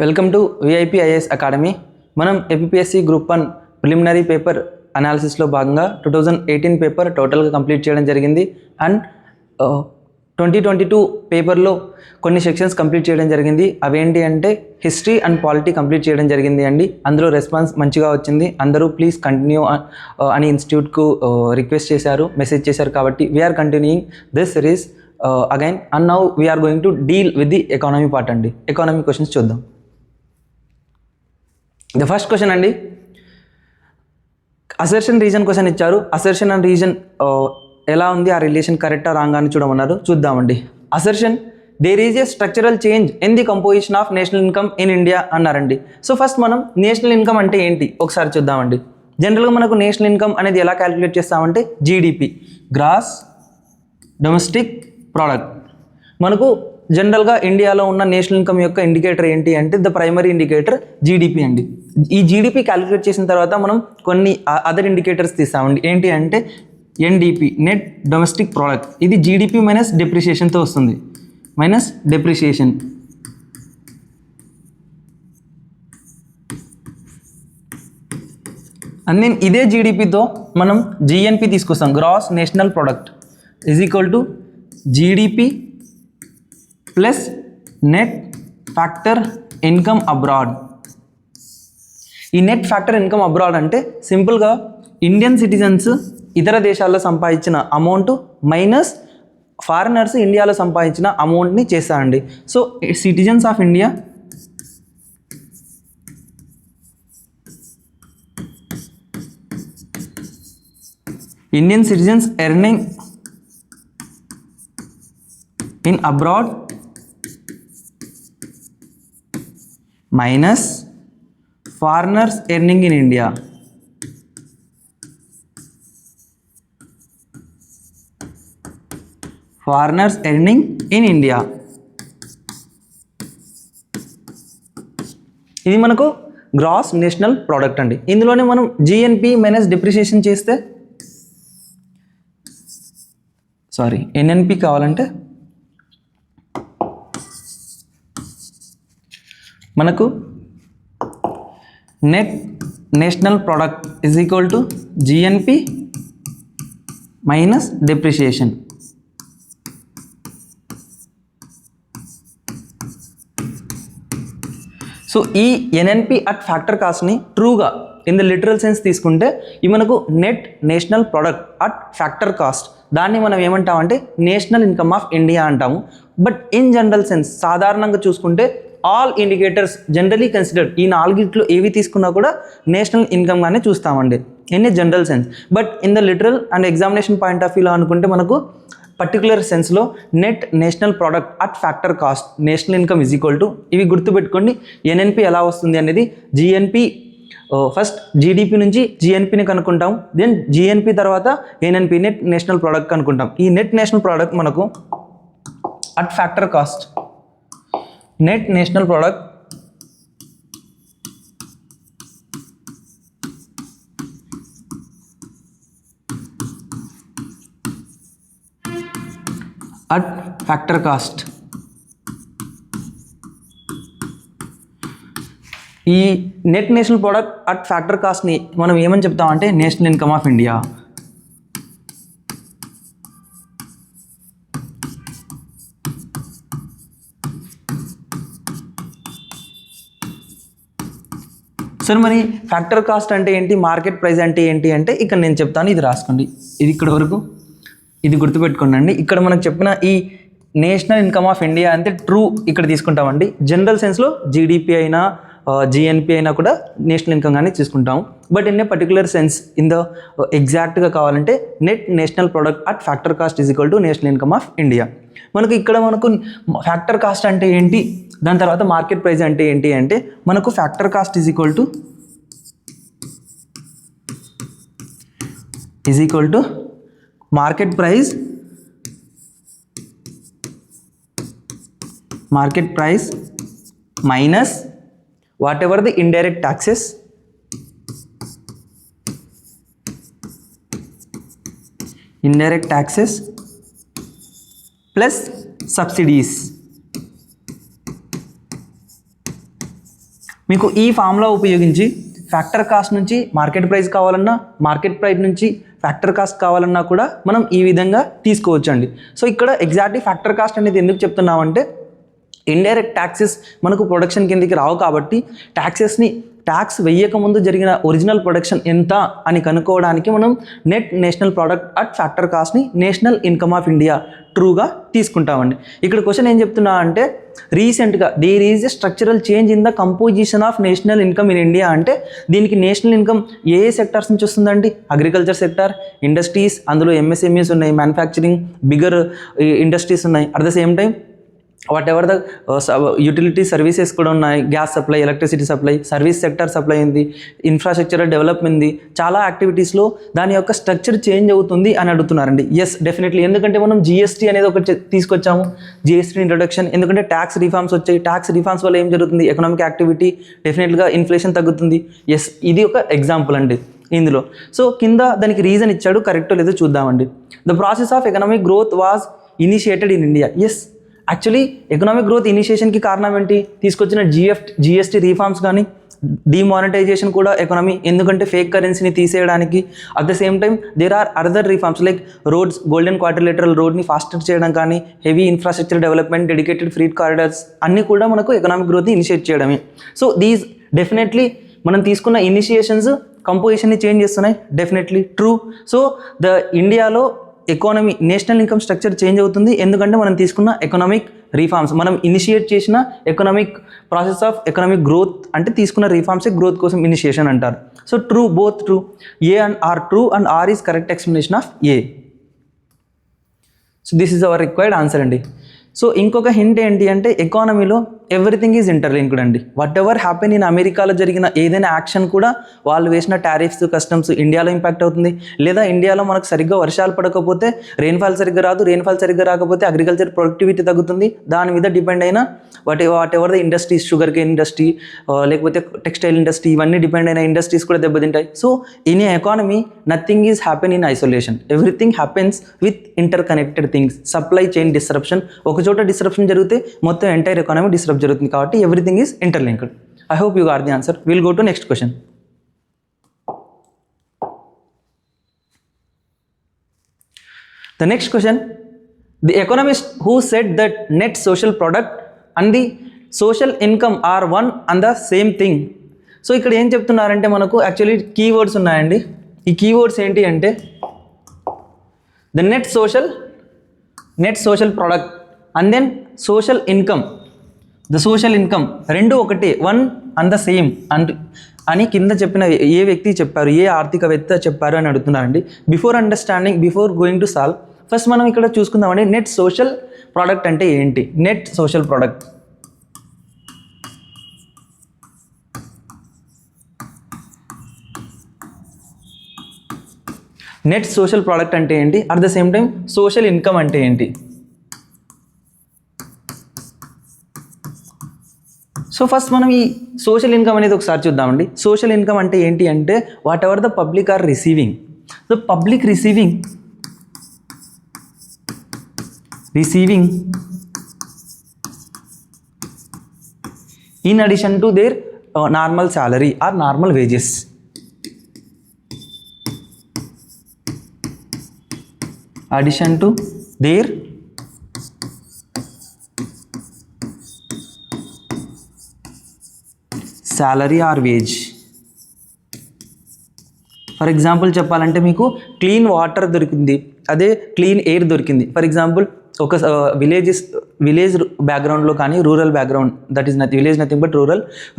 Welcome to VIP IAS academy. మనం APSC group 1 preliminary paper అనాలిసిస్లో భాగంగా 2018 paper టోటల్గా complete చేయడం జరిగింది. అండ్ 2022 పేపర్లో కొన్ని సెక్షన్స్ కంప్లీట్ చేయడం జరిగింది. అవేంటి అంటే హిస్టరీ అండ్ పాలిటీ కంప్లీట్ చేయడం జరిగింది అండి. అందులో రెస్పాన్స్ మంచిగా వచ్చింది. అందరూ ప్లీజ్ కంటిన్యూ అని ఇన్స్టిట్యూట్కు రిక్వెస్ట్ చేశారు, మెసేజ్ చేశారు. కాబట్టి we're continuing this series again. And now we're going to deal with the economy part అండి. ఎకానమీ క్వశ్చన్స్ చూద్దాం. ద ఫస్ట్ క్వశ్చన్ అండి, అసర్షన్ రీజన్ క్వశ్చన్ ఇచ్చారు. అసర్షన్ అండ్ రీజన్ ఎలా ఉంది, ఆ రిలేషన్ కరెక్టా రాంగా అని చూడమన్నారు. చూద్దామండి. Assertion, there is a structural change in the composition of national income in India అన్నారండి. సో ఫస్ట్ మనం నేషనల్ ఇన్కమ్ అంటే ఏంటి ఒకసారి చూద్దామండి. జనరల్గా మనకు నేషనల్ ఇన్కమ్ అనేది ఎలా క్యాలిక్యులేట్ చేస్తామంటే జీడిపి, గ్రాస్ డొమెస్టిక్ ప్రోడక్ట్. మనకు జనరల్గా ఇండియాలో ఉన్న నేషనల్ ఇన్కమ్ యొక్క ఇండికేటర్ ఏంటి అంటే ద ప్రైమరీ ఇండికేటర్ జీడిపి అండి. ఈ జీడిపి క్యాలిక్యులేట్ చేసిన తర్వాత మనం కొన్ని అదర్ ఇండికేటర్స్ తీస్తామండి. ఏంటి అంటే ఎన్డిపి, నెట్ డొమెస్టిక్ ప్రోడక్ట్. ఇది జీడిపి మైనస్ డెప్రిషియేషన్తో వస్తుంది, మైనస్ డెప్రిషియేషన్. అండ్ దెన్ ఇదే జీడిపితో మనం జిఎన్పి తీసుకొస్తాం, gross national product is equal to GDP plus net factor income abroad. ఈ నెట్ ఫ్యాక్టర్ ఇన్కమ్ అబ్రాడ్ అంటే సింపుల్గా ఇండియన్ సిటిజన్స్ ఇతర దేశాల్లో సంపాదించిన అమౌంట్ మైనస్ ఫారినర్స్ ఇండియాలో సంపాదించిన అమౌంట్ని చేస్తారండి. So citizens of India Indian citizens earning in abroad minus foreigners earning in India. Foreigners earning in India. ఇది మనకు గ్రాస్ నేషనల్ ప్రోడక్ట్ అండి. ఇందులోనే మనం జిఎన్పి మైనస్ డిప్రిషియేషన్ చేస్తే, ఎన్ఎన్పి కావాలంటే మనకు net national product is equal to GNP minus depreciation. So ఈ NNP at factor కాస్ట్ని ట్రూగా ఇన్ ద లిటరల్ సెన్స్ తీసుకుంటే ఇది మనకు net national product at factor cost. దాన్ని మనం ఏమంటామంటే నేషనల్ ఇన్కమ్ ఆఫ్ ఇండియా అంటాము. బట్ ఇన్ జనరల్ సెన్స్ సాధారణంగా చూసుకుంటే ఆల్ ఇండికేటర్స్ జనరలీ కన్సిడర్డ్, ఈ నాలుగిట్లో ఏవి తీసుకున్నా కూడా నేషనల్ ఇన్కమ్గానే చూస్తామండి in a general sense. But in the literal and examination point of వ్యూలో అనుకుంటే మనకు పర్టికులర్ సెన్స్లో net national product at factor cost national income is equal to, ఇవి గుర్తుపెట్టుకోండి. ఎన్ఎన్పి ఎలా వస్తుంది అనేది జిఎన్పి, ఫస్ట్ జీడిపి నుంచి జిఎన్పిని కనుక్కుంటాం, దెన్ జిఎన్పి తర్వాత ఎన్ఎన్పి నెట్ నేషనల్ ప్రోడక్ట్ కనుక్కుంటాం. ఈ నెట్ నేషనల్ ప్రోడక్ట్ మనకు at factor cost, net national product at factor cost. ఈ net national product at factor కాస్ట్ని మనం ఏమని చెప్తామంటే నేషనల్ ఇన్కమ్ ఆఫ్ ఇండియా. సరే, మరి ఫ్యాక్టర్ కాస్ట్ అంటే ఏంటి, మార్కెట్ ప్రైస్ అంటే ఏంటి అంటే ఇక్కడ నేను చెప్తాను, ఇది రాసుకోండి. ఇది ఇక్కడ వరకు ఇది గుర్తుపెట్టుకోండి. ఇక్కడ మనకు చెప్పిన ఈ నేషనల్ ఇన్కమ్ ఆఫ్ ఇండియా అంటే ట్రూ ఇక్కడ తీసుకుంటామండి. జనరల్ సెన్స్లో జీడిపి అయినా జిఎన్పి అయినా కూడా నేషనల్ ఇన్కమ్ కానీ తీసుకుంటాము. But in a particular sense in the ఎగ్జాక్ట్గా కావాలంటే net national product at factor cost is equal to national income of India. మనకు ఇక్కడ మనకు ఫ్యాక్టర్ కాస్ట్ అంటే ఏంటి, దాని తర్వాత మార్కెట్ ప్రైస్ అంటే ఏంటి అంటే మనకు factor cost is equal to market price minus what ever the indirect taxes plus subsidies. మీకు ఈ ఫార్ములా ఉపయోగించి ఫ్యాక్టర్ కాస్ట్ నుంచి మార్కెట్ ప్రైస్ కావాలన్నా, మార్కెట్ ప్రైస్ నుంచి ఫ్యాక్టర్ కాస్ట్ కావాలన్నా కూడా మనం ఈ విధంగా తీసుకోవచ్చండి. సో ఇక్కడ ఎగ్జాక్ట్లీ ఫ్యాక్టర్ కాస్ట్ అనేది ఎందుకు చెప్తున్నామంటే ఇండైరెక్ట్ ట్యాక్సెస్ మనకు ప్రొడక్షన్ కిందకి రావు కాబట్టి ట్యాక్స్ వేయకముందు జరిగిన ఒరిజినల్ ప్రొడక్షన్ ఎంత అని కనుక్కోవడానికి మనం net national product at factor కాస్ట్ని నేషనల్ ఇన్కమ్ ఆఫ్ ఇండియా ట్రూగా తీసుకుంటామండి. ఇక్కడ క్వశ్చన్ ఏం చెప్తున్నా అంటే రీసెంట్గా there is a structural change in the composition of national income in India అంటే దీనికి నేషనల్ ఇన్కమ్ ఏ సెక్టార్స్ నుంచి వస్తుందండి? అగ్రికల్చర్ సెక్టార్, ఇండస్ట్రీస్, అందులో ఎంఎస్ఎంఈస్ ఉన్నాయి, మ్యానుఫ్యాక్చరింగ్, బిగ్గర్ ఇండస్ట్రీస్ ఉన్నాయి. At the same time whatever the utility services కూడా ఉన్నాయి, gas supply, electricity supply, service sector supply ఉంది, ఇన్ఫ్రాస్ట్రక్చర్ డెవలప్మెంట్ ఉంది. చాలా యాక్టివిటీస్లో దాని యొక్క స్ట్రక్చర్ చేంజ్ అవుతుంది అని అడుగుతున్నారండి. Yes, definitely. ఎందుకంటే మనం జిఎస్టీ అనేది ఒకటి తీసుకొచ్చాము, జిఎస్టీ ఇంట్రొడక్షన్. ఎందుకంటే ట్యాక్స్ రిఫార్మ్స్ వచ్చాయి. ట్యాక్స్ రిఫార్మ్స్ వల్ల ఏం జరుగుతుంది? ఎకనామిక్ యాక్టివిటీ, డెఫినెట్గా ఇన్ఫ్లేషన్ తగ్గుతుంది. ఎస్, ఇది ఒక ఎగ్జాంపుల్ అండి ఇందులో. సో కింద దానికి రీజన్ ఇచ్చాడు, కరెక్టో లేదో చూద్దామండి. The process of economic growth was initiated in India. Yes, actually economic growth ఇనిషియేషన్కి కారణం ఏంటి? తీసుకొచ్చిన జిఎస్టీ రీఫార్మ్స్ కానీ, డిమానిటైజేషన్ కూడా ఎకనామీ, ఎందుకంటే ఫేక్ కరెన్సీని తీసేయడానికి. At the same time there are other reforms like roads, golden quadrilateral రోడ్ని ఫాస్టర్ చేయడం కానీ, heavy infrastructure development, dedicated freight corridors అన్నీ కూడా మనకు ఎకనామిక్ గ్రోత్ని ఇనిషియేట్ చేయడమే. సో దీస్ డెఫినెట్లీ మనం తీసుకున్న ఇనిషియేషన్స్ కంపోజిషన్ని చేంజ్ చేస్తున్నాయి. Definitely true. సో ద ఇండియాలో economy national income structure change అవుతుంది ఎందుకంటే మనం తీసుకున్న ఎకనామిక్ రీఫార్మ్స్, మనం ఇనిషియేట్ చేసిన economic process of economic growth అంటే తీసుకున్న రీఫార్మ్సే గ్రోత్ కోసం ఇనిషియేషన్ అంటారు. So true, both true. A and R true and R is correct explanation of A. So this is our required answer అండి. So ఇంకొక hint ఏంటి అంటే ఎకానమీలో ఎవ్రీథింగ్ ఈజ్ ఇంటర్లింక్డ్ అండి. వాట్ ఎవర్ హ్యాపెన్ ఇన్ అమెరికాలో జరిగిన ఏదైనా యాక్షన్ కూడా వాళ్ళు వేసిన టారిఫ్స్, కస్టమ్స్ ఇండియాలో ఇంపాక్ట్ అవుతుంది. లేదా ఇండియాలో మనకు సరిగ్గా వర్షాలు పడకపోతే రెయిన్ఫాల్ సరిగ్గా రాదు, రెయిన్ఫాల్ సరిగ్గా రాకపోతే అగ్రికల్చర్ ప్రొడక్టివిటీ తగ్గుతుంది. దాని మీద డిపెండ్ అయిన whatever the industries, sugar cane industry లేకపోతే టెక్స్టైల్ ఇండస్ట్రీ, ఇవన్నీ డిపెండ్ అయిన ఇండస్ట్రీస్ కూడా దెబ్బతింటాయి. So in a economy nothing is happen in isolation, everything happens with interconnected things. Supply chain disruption, ఒక చోట డిస్రప్షన్ జరిగితే మొత్తం ఎంటైర్ ఎకానమీ డిస్రప్ట్ జరుగుతుంది. కాబట్టి everything is interlinked. I hope you got the answer. Will go to next question. The next question, the economist who said that net social product and the social income are one and the same thing. So ఇక్కడ ఏం చెప్తున్నారంటే మనకు actually keywords ఉన్నాయండి. ఈ keywords ఏంటి అంటే the net social product and then social income. The social income రెండు ఒకటే, వన్ అండ్ ద సేమ్ అని కింద చెప్పిన ఏ వ్యక్తి చెప్పారు, ఏ ఆర్థికవేత్త చెప్పారు అని అడుగుతున్నారండి. Before going to solve, first మనం ఇక్కడ చూసుకుందామండి నెట్ సోషల్ ప్రోడక్ట్ అంటే ఏంటి. నెట్ సోషల్ ప్రోడక్ట్ అంటే ఏంటి, at the same time social income అంటే ఏంటి. సో ఫస్ట్ మనం ఈ సోషల్ ఇన్కమ్ అనేది ఒకసారి చూద్దామండి. సోషల్ ఇన్కమ్ అంటే ఏంటి అంటే whatever the public are receiving, the public receiving in addition to their normal salary or normal wages. Addition to their salary or wage. For example చెప్పాలంటే మీకు క్లీన్ వాటర్ దొరికింది, అదే క్లీన్ ఎయిర్ దొరికింది. For example ఒక village బ్యాక్గ్రౌండ్లో కానీ rural background, that is village nothing but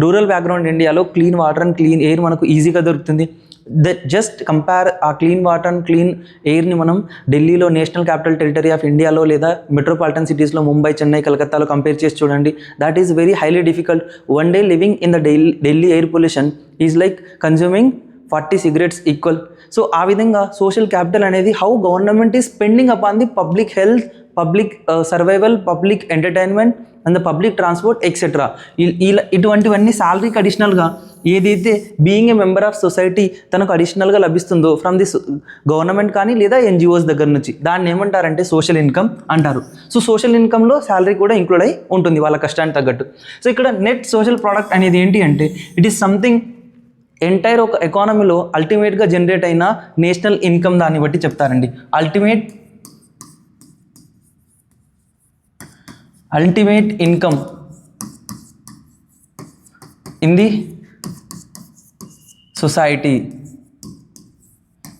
rural background ఇండియాలో clean water and clean air మనకు ఈజీగా దొరుకుతుంది. జస్ట్ కంపేర్ ఆ క్లీన్ వాటర్ అండ్ క్లీన్ ఎయిర్ని మనం ఢిల్లీలో నేషనల్ క్యాపిటల్ టెరిటరీ ఆఫ్ ఇండియాలో లేదా మెట్రోపాలిటన్ సిటీస్లో ముంబై, చెన్నై, కలకత్తాలో కంపేర్ చేసి చూడండి. That is very highly difficult. One day living in the Delhi air pollution is like consuming 40 cigarettes equal. So ఆ విధంగా సోషల్ క్యాపిటల్ అనేది how government is spending upon the public health, public survival, public entertainment and the public transport etcetera. ఇటువంటివన్నీ శాలరీకి అడిషనల్గా ఏదైతే being a member of society తనకు అడిషనల్గా లభిస్తుందో from the government కానీ లేదా ఎన్జిఓస్ దగ్గర నుంచి, దాన్ని ఏమంటారంటే సోషల్ ఇన్కమ్ అంటారు. సో సోషల్ ఇన్కమ్లో శాలరీ కూడా ఇంక్లూడ్ అయి ఉంటుంది వాళ్ళ కష్టానికి తగ్గట్టు. సో ఇక్కడ నెట్ సోషల్ ప్రోడక్ట్ అనేది ఏంటి అంటే ఇట్ ఈస్ సంథింగ్ ఎంటైర్ ఒక ఎకానమీలో అల్టిమేట్గా జనరేట్ అయిన నేషనల్ ఇన్కమ్ దాన్ని బట్టి చెప్తారండి. Ultimate income in the society.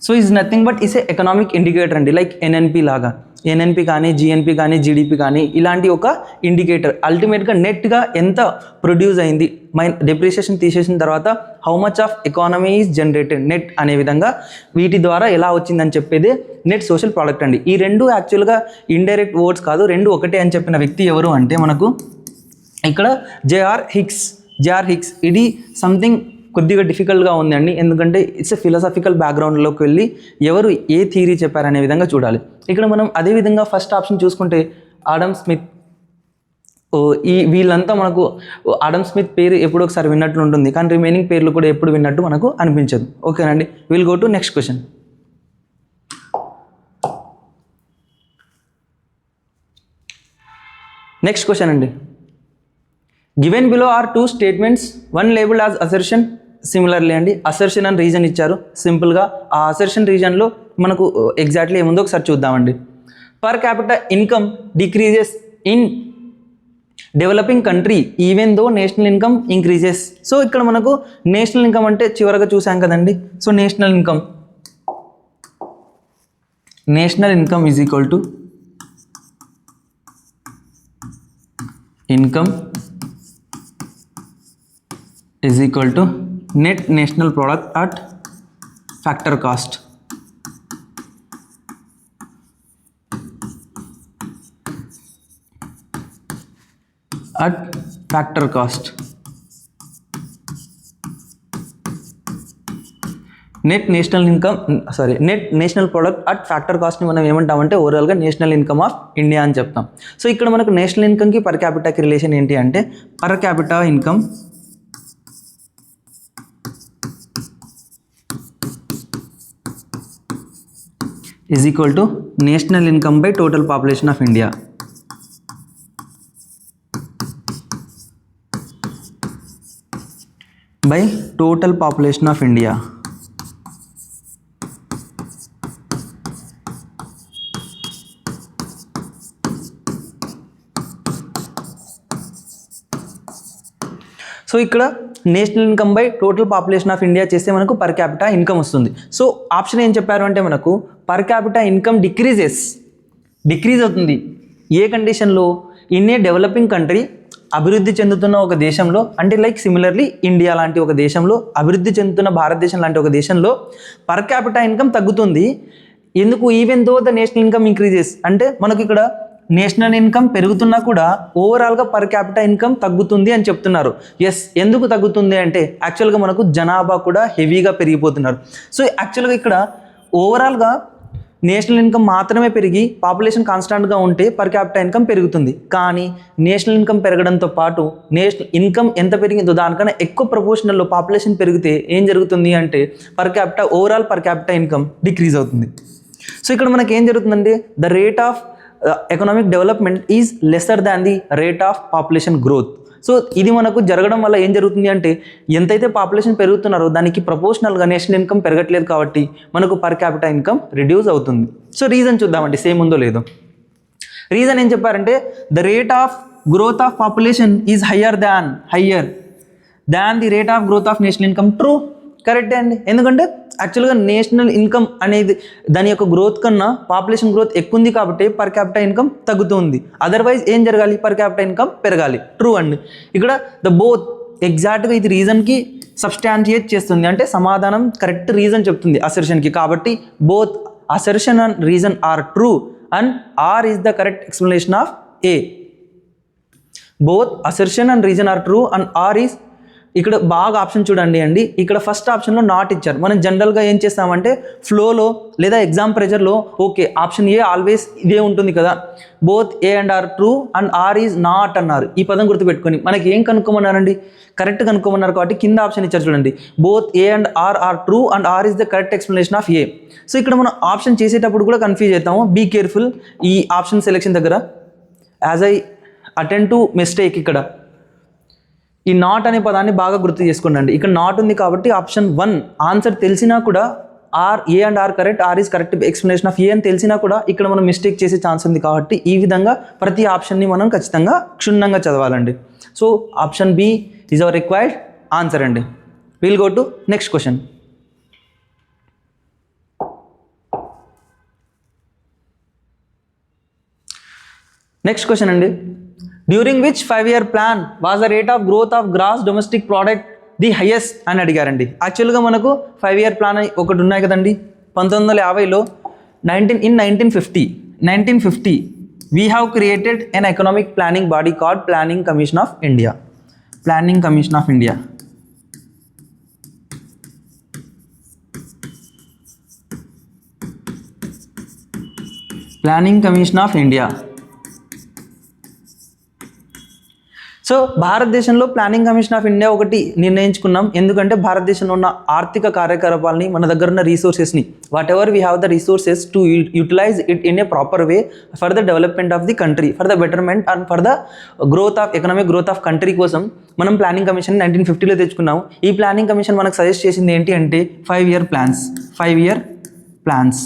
So is nothing but is a economic indicator అండి, లైక్ ఎన్ఎన్పి లాగా. ఎన్ఎన్పి కానీ జిఎన్పి కానీ జీడిపి కానీ ఇలాంటి ఒక ఇండికేటర్. అల్టిమేట్గా నెట్గా ఎంత ప్రొడ్యూస్ అయింది, డెప్రిసియేషన్ తీసేసిన తర్వాత how much of economy is generated net అనే విధంగా వీటి ద్వారా ఎలా వచ్చిందని చెప్పేది నెట్ సోషల్ ప్రోడక్ట్ అండి. ఈ రెండు యాక్చువల్గా ఇండైరెక్ట్ వర్డ్స్ కాదు, రెండు ఒకటే అని చెప్పిన వ్యక్తి ఎవరు అంటే మనకు ఇక్కడ జేఆర్ హిక్స్. ఇది సంథింగ్ కొద్దిగా డిఫికల్ట్గా ఉందండి, ఎందుకంటే ఇట్స్ ఎ ఫిలాసఫికల్ బ్యాక్గ్రౌండ్లోకి వెళ్ళి ఎవరు ఏ థియరీ చెప్పారనే విధంగా చూడాలి. ఇక్కడ మనం అదేవిధంగా ఫస్ట్ ఆప్షన్ చూసుకుంటే ఆడమ్ స్మిత్. వీళ్ళంతా మనకు ఆడమ్ స్మిత్ పేరు ఎప్పుడో ఒకసారి విన్నట్లు ఉంటుంది, కానీ రిమైనింగ్ పేర్లు కూడా ఎప్పుడు విన్నట్టు మనకు అనిపించదు. ఓకేనండి, will go to next question. Next question అండి. Given below are 2 statements, one labelled as assertion. Similarly అండి అసర్షన్ అండ్ రీజన్ ఇచ్చారు. సింపుల్గా ఆ అసర్షన్ రీజన్లో మనకు ఎగ్జాక్ట్లీ ఏముందో ఒకసారి చూద్దామండి. Per capital income decreases in developing country even though national income increases. So ఇక్కడ మనకు నేషనల్ ఇన్కమ్ అంటే చివరగా చూసాం కదండి. So national income is equal to income is equal to net national product at factor cost. Net national product at factor కాస్ట్ని మనం ఏమంటామంటే ఓవరాల్గా నేషనల్ ఇన్కమ్ ఆఫ్ ఇండియా అని చెప్తాం. సో ఇక్కడ మనకు నేషనల్ ఇన్కమ్కి పర్ క్యాపిటాకి రిలేషన్ ఏంటి అంటే per capita income is equal to national income by total population of India. By total population of India. So ఇక్కడ national income by total population of India చేస్తే మనకు per capita income వస్తుంది. So option ఏం చెప్పారు అంటే మనకు per capita income decrease అవుతుంది. ఏ కండిషన్లో? ఇన్ ఏ డెవలపింగ్ కంట్రీ, అభివృద్ధి చెందుతున్న ఒక దేశంలో, అంటే లైక్ సిమిలర్లీ ఇండియా లాంటి ఒక దేశంలో, అభివృద్ధి చెందుతున్న భారతదేశం లాంటి ఒక దేశంలో పర్ క్యాపిటా ఇన్కమ్ తగ్గుతుంది. ఎందుకు? Even though the national income increases, అంటే మనకు ఇక్కడ నేషనల్ ఇన్కమ్ పెరుగుతున్నా కూడా ఓవరాల్గా పర్ క్యాపిటా ఇన్కమ్ తగ్గుతుంది అని చెప్తున్నారు. ఎస్, ఎందుకు తగ్గుతుంది అంటే యాక్చువల్గా మనకు జనాభా కూడా హెవీగా పెరిగిపోతున్నారు. సో యాక్చువల్గా ఇక్కడ ఓవరాల్గా నేషనల్ ఇన్కమ్ మాత్రమే పెరిగి పాపులేషన్ కాన్స్టాంట్గా ఉంటే పర్ క్యాపిటా ఇన్కమ్ పెరుగుతుంది. కానీ నేషనల్ ఇన్కమ్ పెరగడంతో పాటు నేషనల్ ఇన్కమ్ ఎంత పెరిగిందో దానికన్నా ఎక్కువ ప్రపోర్షనల్లో పాపులేషన్ పెరిగితే ఏం జరుగుతుంది అంటే overall per capita income decrease అవుతుంది. సో ఇక్కడ మనకి ఏం జరుగుతుందంటే the rate of economic development is lesser than the rate of population growth. So ఇది మనకు జరగడం వల్ల ఏం జరుగుతుంది అంటే ఎంతైతే పాపులేషన్ పెరుగుతున్నారో దానికి ప్రపోర్షనల్గా నేషనల్ ఇన్కమ్ పెరగట్లేదు, కాబట్టి మనకు పర్ క్యాపిటా ఇన్కమ్ రిడ్యూస్ అవుతుంది. సో రీజన్ చూద్దామండి, సేమ్ ఉందో లేదో. రీజన్ ఏం చెప్పారంటే the rate of growth of population is higher than the rate of growth of national income. True, కరెక్టే అండి. ఎందుకంటే యాక్చువల్గా నేషనల్ ఇన్కమ్ అనేది దాని యొక్క గ్రోత్ కన్నా పాపులేషన్ గ్రోత్ ఎక్కువ ఉంది కాబట్టి పర్ క్యాపిటా ఇన్కమ్ తగ్గుతుంది. అదర్వైజ్ ఏం జరగాలి? పర్ క్యాపిటా ఇన్కమ్ పెరగాలి. ట్రూ అండి. ఇక్కడ ద బోత్ ఎగ్జాక్ట్గా ఇది రీజన్కి సబ్స్టాన్షియేట్ చేస్తుంది, అంటే సమాధానం కరెక్ట్ రీజన్ చెప్తుంది అసర్షన్కి. కాబట్టి both assertion and reason are true and R is the correct explanation of A. Both assertion and reason are true and R is ఇక్కడ బాగా ఆప్షన్ చూడండి అండి, ఇక్కడ ఫస్ట్ ఆప్షన్లో నాట్ ఇచ్చారు. మనం జనరల్గా ఏం చేస్తామంటే ఫ్లోలో లేదా ఎగ్జామ్ ప్రెజర్లో ఓకే ఆప్షన్ ఏ ఆల్వేస్ ఇదే ఉంటుంది కదా, both A and R true and R is not అన్నారు. ఈ పదం గుర్తుపెట్టుకొని మనకి ఏం కనుక్కోమన్నారండి, కరెక్ట్ కనుక్కోమన్నారు కాబట్టి కింద ఆప్షన్ ఇచ్చారు చూడండి, both A and R true and R is the correct explanation of A. So ఇక్కడ మనం ఆప్షన్ చేసేటప్పుడు కూడా కన్ఫ్యూజ్ అవుతాము. బీ కేర్ఫుల్ ఈ ఆప్షన్ సెలెక్షన్ దగ్గర. As I attend to mistake, ఇక్కడ ఈ నాట్ అనే పదాన్ని బాగా గుర్తు చేసుకోండి. ఇక్కడ నాట్ ఉంది కాబట్టి ఆప్షన్ 1 ఆన్సర్ తెలిసినా కూడా or A and R correct, R is correct explanation of A అని తెలిసినా కూడా ఇక్కడ మనం మిస్టేక్ చేసే ఛాన్స్ ఉంది కాబట్టి ఈ విధంగా ప్రతి ఆప్షన్ని మనం ఖచ్చితంగా క్షుణ్ణంగా చదవాలండి. So option B is our required answer అండి. Will go to next question. Next question అండి, during which 5-year plan was the rate of growth of gross domestic product the highest అని అడిగారండి. యాక్చువల్గా మనకు 5-year ప్లాన్ ఒకటి ఉన్నాయి కదండి 1950లో. 1950 we have created an economic planning body called planning commission of India. Planning commission of India. Planning commission of India. So భారతదేశంలో planning commission of India ఒకటి నిర్ణయించుకున్నాం. ఎందుకంటే భారతదేశంలో ఉన్న ఆర్థిక కార్యకలాపాలని, మన దగ్గర ఉన్న రీసోర్సెస్ని, whatever we have the resources to utilise it in a proper way for the development of the country, for the betterment and for the growth of economic growth of country కోసం మనం planning commission 1950లో తెచ్చుకున్నాము. ఈ planning commission మనకు suggest చేసింది ఏంటి అంటే 5-year plans. 5-year plans,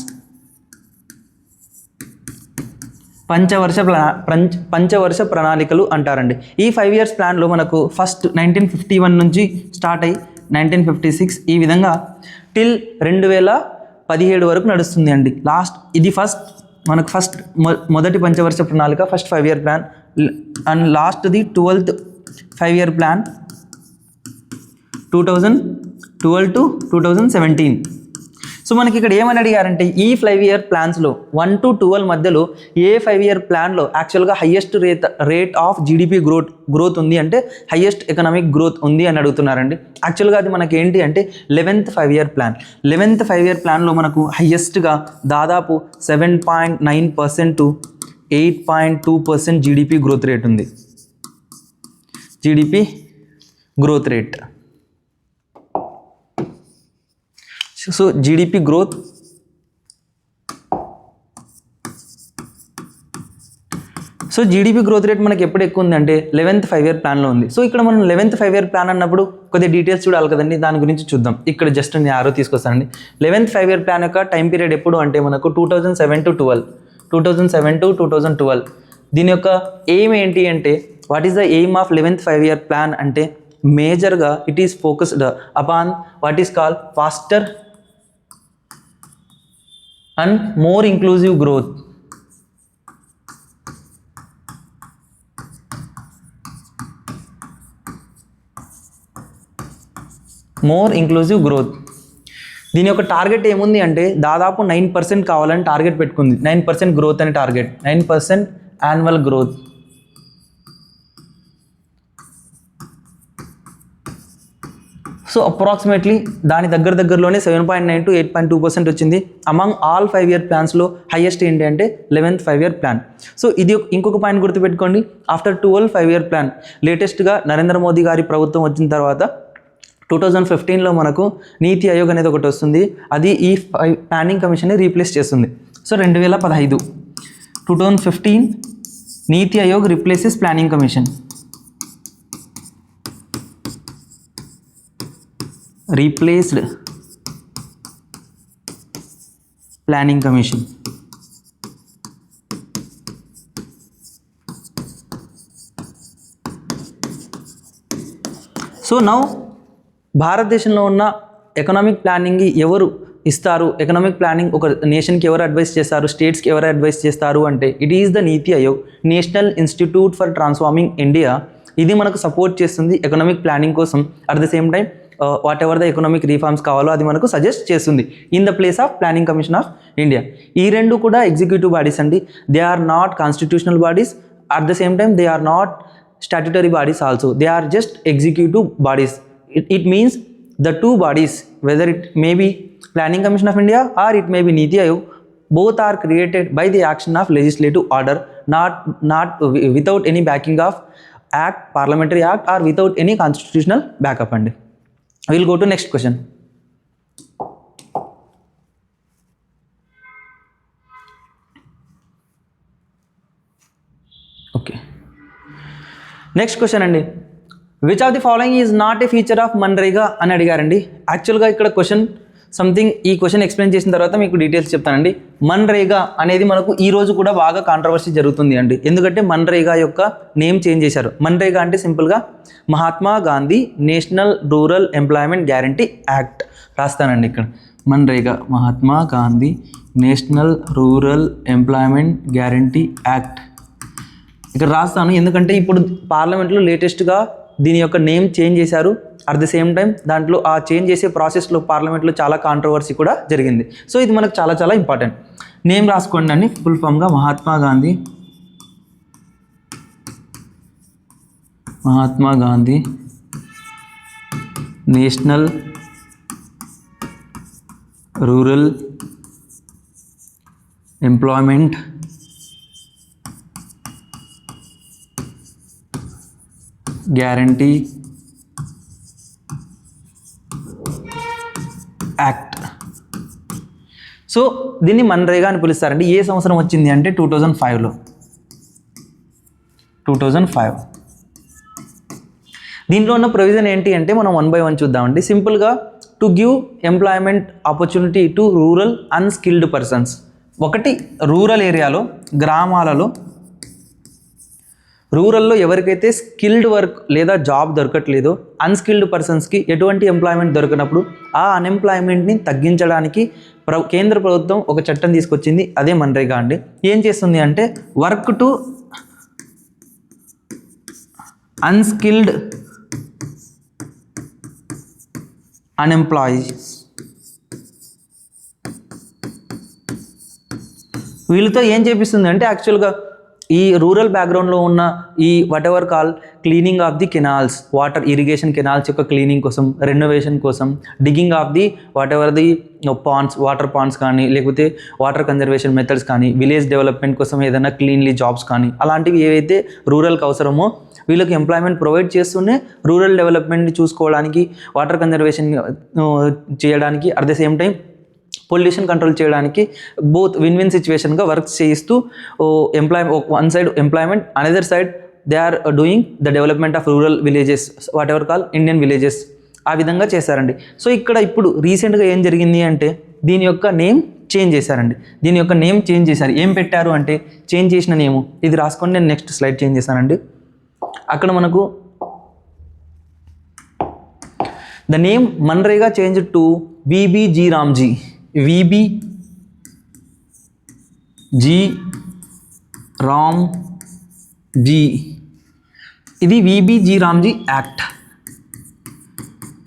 పంచవర్ష ప్రణాళికలు అంటారండి. ఈ 5 years ప్లాన్లో మనకు ఫస్ట్ 1951 నుంచి స్టార్ట్ అయ్యి 1956 ఈ విధంగా టిల్ 2017 వరకు నడుస్తుంది అండి. ఇది మొదటి పంచవర్ష ప్రణాళిక, ఫస్ట్ 5-year ప్లాన్, అండ్ లాస్ట్ది 12th 5-year ప్లాన్ 2012 to 2017. సో మనకి ఇక్కడ ఏమని అడిగారంటే ఈ 5-year ప్లాన్స్లో 1 to 12 మధ్యలో ఏ 5-year ప్లాన్లో యాక్చువల్గా highest rate of GDP growth ఉంది అంటే హయ్యెస్ట్ ఎకనామిక్ గ్రోత్ ఉంది అని అడుగుతున్నారండి. యాక్చువల్గా అది మనకి ఏంటి అంటే 11th 5-year plan. 11th 5-year ప్లాన్లో మనకు హయ్యెస్ట్గా దాదాపు 7.9% to 8.2% జీడిపి గ్రోత్ రేట్ ఉంది. GDP growth rate. So GDP growth rate మనకి ఎప్పుడు ఎక్కువ ఉంది అంటే 11th 5-year ప్లాన్లో ఉంది. సో ఇక్కడ మనం 11th 5-year ప్లాన్ అన్నప్పుడు కొద్దిగా డీటెయిల్స్ చూడాలి కదండి, దాని గురించి చూద్దాం. ఇక్కడ జస్ట్ నేను యారో తీసుకొస్తానండి. 11th 5-year ప్లాన్ యొక్క టైం పీరియడ్ ఎప్పుడు అంటే మనకు 2007 to 2012. దీని యొక్క ఎయిమ్ ఏంటి అంటే, what is the aim of 11th 5-year plan అంటే మేజర్గా it is focused upon what is called faster and more inclusive growth. దీని యొక్క టార్గెట్ ఏముంది అంటే దాదాపు 9% కావాలని టార్గెట్ పెట్టుకుంది. 9% గ్రోత్ అనే target, 9% annual growth. So approximately దాని దగ్గరలోనే 7.9 to 8.2% వచ్చింది. అమంగ్ ఆల్ 5-year ప్లాన్స్లో హైయెస్ట్ ఏంటి అంటే 11th 5-year ప్లాన్. సో ఇది ఇంకొక పాయింట్ గుర్తుపెట్టుకోండి. ఆఫ్టర్ 12th 5-year ప్లాన్ లేటెస్ట్గా నరేంద్ర మోదీ గారి ప్రభుత్వం వచ్చిన తర్వాత 2015లో మనకు నీతి ఆయోగ్ అనేది ఒకటి వస్తుంది. అది ఈ ప్లానింగ్ కమిషన్ని రీప్లేస్ చేస్తుంది. సో 2015 నీతి Aayog replaces planning commission. Replaced Planning Commission. So now భారతదేశంలో ఉన్న ఎకనామిక్ ప్లానింగ్ ఎవరు ఇస్తారు, ఎకనామిక్ ప్లానింగ్ ఒక నేషన్కి ఎవరు అడ్వైస్ చేస్తారు, స్టేట్స్కి ఎవరు అడ్వైస్ చేస్తారు అంటే it is the NITI Aayog, national institute for transforming India. ఇది మనకు సపోర్ట్ చేస్తుంది ఎకనామిక్ ప్లానింగ్ కోసం. At the same time whatever the economic reforms కావాలో అది మనకు సజెస్ట్ చేస్తుంది in the place of planning commission of India. ఈ రెండు కూడా ఎగ్జిక్యూటివ్ బాడీస్ అండి. They are not constitutional bodies. At the same time they are not statutory bodies also. They are just executive bodies. it means the two bodies, whether it may be Planning Commission of India or it may be Niti Aayog, both are created by the action of legislative order, not without any backing of act, parliamentary act, or without any constitutional backup. And we'll go to next question. Okay, next question అండి, which of the following is not a feature of MNREGA అని అడిగారండి. యాక్చువల్గా ఇక్కడ question something, ఈ question explain చేసిన తర్వాత మీకు details చెప్తానండి. మన్రేగా అనేది మనకు ఈ రోజు కూడా బాగా కాంట్రవర్సీ జరుగుతుంది అండి, ఎందుకంటే మన్రేగా యొక్క నేమ్ చేంజ్ చేశారు. మన్రేగా అంటే సింపుల్గా Mahatma Gandhi national rural employment guarantee act రాస్తానండి ఇక్కడ. MNREGA, Mahatma Gandhi national rural employment guarantee act ఇక్కడ రాస్తాను, ఎందుకంటే ఇప్పుడు పార్లమెంట్లో లేటెస్ట్గా దీని యొక్క నేమ్ చేంజ్ చేశారు. అట్ ది సేమ్ టైం దాంట్లో ఆ చేంజ్ చేసే ప్రాసెస్లో పార్లమెంట్లో చాలా కాంట్రవర్సీ కూడా జరిగింది. సో ఇది మనకు చాలా చాలా ఇంపార్టెంట్. నేమ్ రాసుకోండి అండి ఫుల్ ఫామ్గా, Mahatma Gandhi national rural employment guarantee act. So దీన్ని మన్రేగా అని పిలుస్తారండి. ఏ సంవత్సరం వచ్చింది అంటే 2005లో. దీంట్లో ఉన్న ప్రొవిజన్ ఏంటి అంటే మనం 1 by 1 చూద్దామండి. సింపుల్గా to give employment opportunity to rural unskilled persons. ఒకటి, రూరల్ ఏరియాలో, గ్రామాలలో, రూరల్లో ఎవరికైతే స్కిల్డ్ వర్క్ లేదా జాబ్ దొరకట్లేదో, అన్స్కిల్డ్ పర్సన్స్కి ఎటువంటి ఎంప్లాయ్మెంట్ దొరికినప్పుడు ఆ అన్ఎంప్లాయ్మెంట్ని తగ్గించడానికి కేంద్ర ప్రభుత్వం ఒక చట్టం తీసుకొచ్చింది, అదే మన్రేగా అండి. ఏం చేస్తుంది అంటే వర్క్ టు అన్స్కిల్డ్ అన్ఎంప్లాయీస్, వీళ్ళతో ఏం చేపిస్తుంది అంటే యాక్చువల్గా ఈ రూరల్ బ్యాక్గ్రౌండ్లో ఉన్న ఈ whatever call cleaning of the canals, water irrigation canals యొక్క క్లీనింగ్ కోసం, రెనోవేషన్ కోసం, digging of the whatever the ponds, water ponds కానీ, లేకపోతే వాటర్ కన్జర్వేషన్ మెథడ్స్ కానీ, విలేజ్ డెవలప్మెంట్ కోసం ఏదైనా క్లీన్లీ జాబ్స్ కానీ, అలాంటివి ఏవైతే రూరల్కి అవసరమో వీళ్ళకి ఎంప్లాయ్మెంట్ ప్రొవైడ్ చేస్తూనే రూరల్ డెవలప్మెంట్ని చూసుకోవడానికి, వాటర్ కన్జర్వేషన్ చేయడానికి, at the same time pollution control చేయడానికి బోత్ విన్ విన్ సిచ్యువేషన్గా వర్క్ చేయిస్తూ one side employment, another side they are doing the development of rural villages, whatever call Indian villages, ఆ విధంగా చేశారండి. So ఇక్కడ ఇప్పుడు రీసెంట్గా ఏం జరిగింది అంటే దీని యొక్క నేమ్ చేంజ్ చేశారండి. దీని యొక్క నేమ్ చేంజ్ చేశారు. ఏం పెట్టారు అంటే చేంజ్ చేసిన నేము ఇది రాసుకోండి. నేను నెక్స్ట్ స్లైడ్ చేంజ్ చేశానండి. అక్కడ మనకు the name MNREGA change to VBG Ramji, VBG Ramji, ఇది VBG రామ్జీ యాక్ట్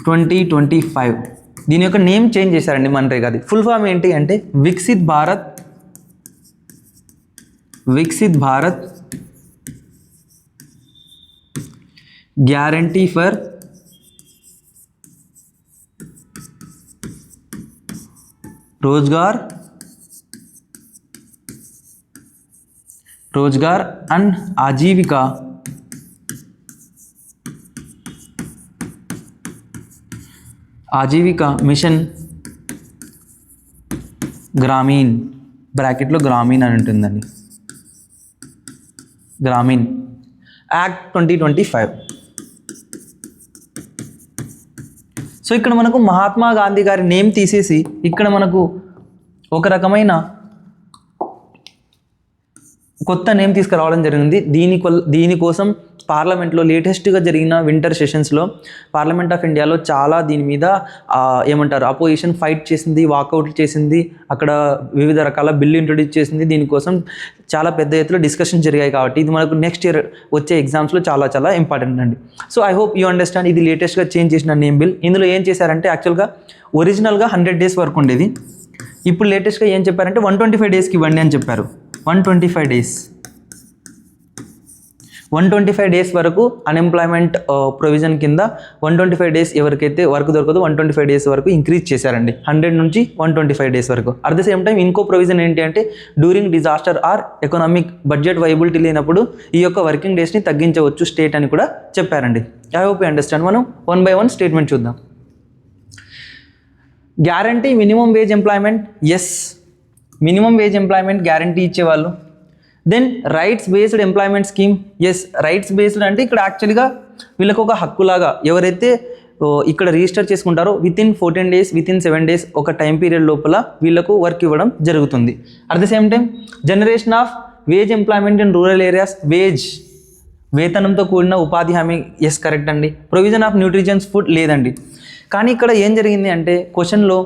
2025. దీని యొక్క నేమ్ చేంజ్ చేశారండి మన్రేగాది. ఫుల్ ఫామ్ ఏంటి అంటే వికసిత్ భారత్ గ్యారంటీ ఫర్ रोजगार and आजीविका मिशन ग्रामीण, బ్రాకెట్లో గ్రామీణ అని ఉంటుందండి, గ్రామీణ్ యాక్ట్ 2025. సో ఇక్కడ మనకు మహాత్మా గాంధీ గారి నేమ్ తీసేసి ఇక్కడ మనకు ఒక రకమైన కొత్త నేమ్ తీసుకురావడం జరిగింది. దీనికోసం పార్లమెంట్లో లేటెస్ట్గా జరిగిన వింటర్ సెషన్స్లో పార్లమెంట్ ఆఫ్ ఇండియాలో చాలా దీని మీద అపోజిషన్ ఫైట్ చేసింది, వాకౌట్ చేసింది, అక్కడ వివిధ రకాల బిల్లు ఇంట్రొడ్యూస్ చేసింది. దీనికోసం చాలా పెద్ద ఎత్తులో డిస్కషన్ జరిగాయి. కాబట్టి ఇది మనకు నెక్స్ట్ ఇయర్ వచ్చే ఎగ్జామ్స్లో చాలా చాలా ఇంపార్టెంట్ అండి. So I hope you understand. ఇది లేటెస్ట్గా చేంజ్ చేసిన నేమ్ బిల్. ఇందులో ఏం చేశారంటే యాక్చువల్గా ఒరిజినల్గా 100 days వరకు ఉండేది. ఇప్పుడు లేటెస్ట్గా ఏం చెప్పారంటే 125 daysకి ఇవ్వండి అని చెప్పారు. 125 days 125 డేస్ వరకు అన్ఎంప్లాయ్మెంట్ ప్రొవిజన్ కింద 125 డేస్ ఎవరికైతే వర్క్ దొరకదో 125 డేస్ వరకు ఇంక్రీజ్ చేశారండి, 100 నుంచి 125 డేస్ వరకు. అట్ ద సేమ్ టైం ఇంకో ప్రొవిజన్ ఏంటి అంటే during disaster are economic budget viability లేనప్పుడు ఈ యొక్క వర్కింగ్ డేస్ని తగ్గించవచ్చు స్టేట్ అని కూడా చెప్పారండి. I hope you understand. మనం 1 by 1 స్టేట్మెంట్ చూద్దాం. Guarantee minimum wage employment, yes minimum wage employment guarantee ఇచ్చేవాళ్ళు. Then rights based employment scheme, yes rights based అంటే ఇక్కడ యాక్చువల్గా వీళ్ళకు ఒక హక్కులాగా ఎవరైతే ఇక్కడ రిజిస్టర్ చేసుకుంటారో వితిన్ 14 days వితిన్ 7 days ఒక టైం పీరియడ్ లోపల వీళ్ళకు వర్క్ ఇవ్వడం జరుగుతుంది. At the same time generation of wage employment in rural areas, wage వేతనంతో కూడిన ఉపాధి హామీ, ఎస్ కరెక్ట్ అండి. ప్రొవిజన్ ఆఫ్ న్యూట్రిషన్స్ ఫుడ్ లేదండి. కానీ ఇక్కడ ఏం జరిగింది అంటే క్వశ్చన్లో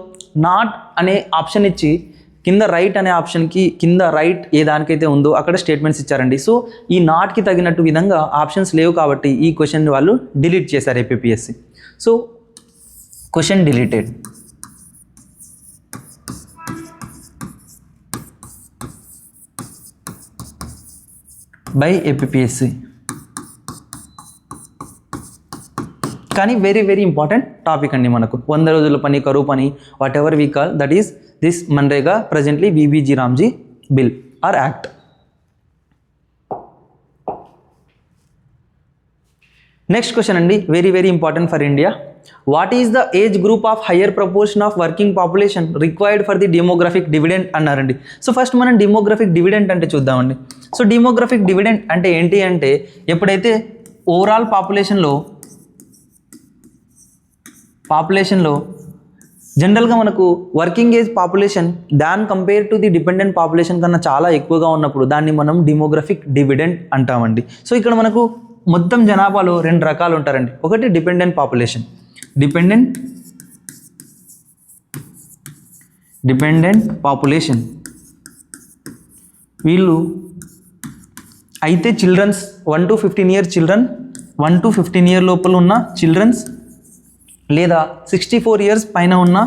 నాట్ అనే ఆప్షన్ ఇచ్చి కింద రైట్ అనే ఆప్షన్కి కింద రైట్ ఏ దానికైతే ఉందో అక్కడ స్టేట్మెంట్స్ ఇచ్చారండి. సో ఈ నాట్కి తగినట్టు విధంగా ఆప్షన్స్ లేవు కాబట్టి ఈ క్వశ్చన్ వాళ్ళు డిలీట్ చేశారు APSC. So question deleted. By APSC. కానీ వెరీ వెరీ ఇంపార్టెంట్ టాపిక్ అండి మనకు. 100 రోజుల పని, కరువు పని, whatever we call that is this MNREGA presently VBG RAMG bill or act. Next question అండి, very very important for India. What is the age group of higher proportion of working population required for the demographic dividend అన్నారండి. So first మనం demographic dividend అంటే చూద్దామండి. So demographic dividend అంటే ఏంటి అంటే ఎప్పుడైతే overall పాపులేషన్లో జనరల్గా మనకు working age population than compare to the dependent population కన్నా చాలా ఎక్కువగా ఉన్నప్పుడు దాన్ని మనం డెమోగ్రఫిక్ డివిడెంట్ అంటామండి. సో ఇక్కడ మనకు మొత్తం జనాభాలో 2 రకాలు ఉంటారండి. ఒకటి డిపెండెంట్ పాపులేషన్, డిపెండెంట్ పాపులేషన్ వీళ్ళు అయితే childrens 1 to 15 year children, 1 to 15 year లోపల ఉన్న చిల్డ్రన్స్ లేదా 64 years పైన ఉన్న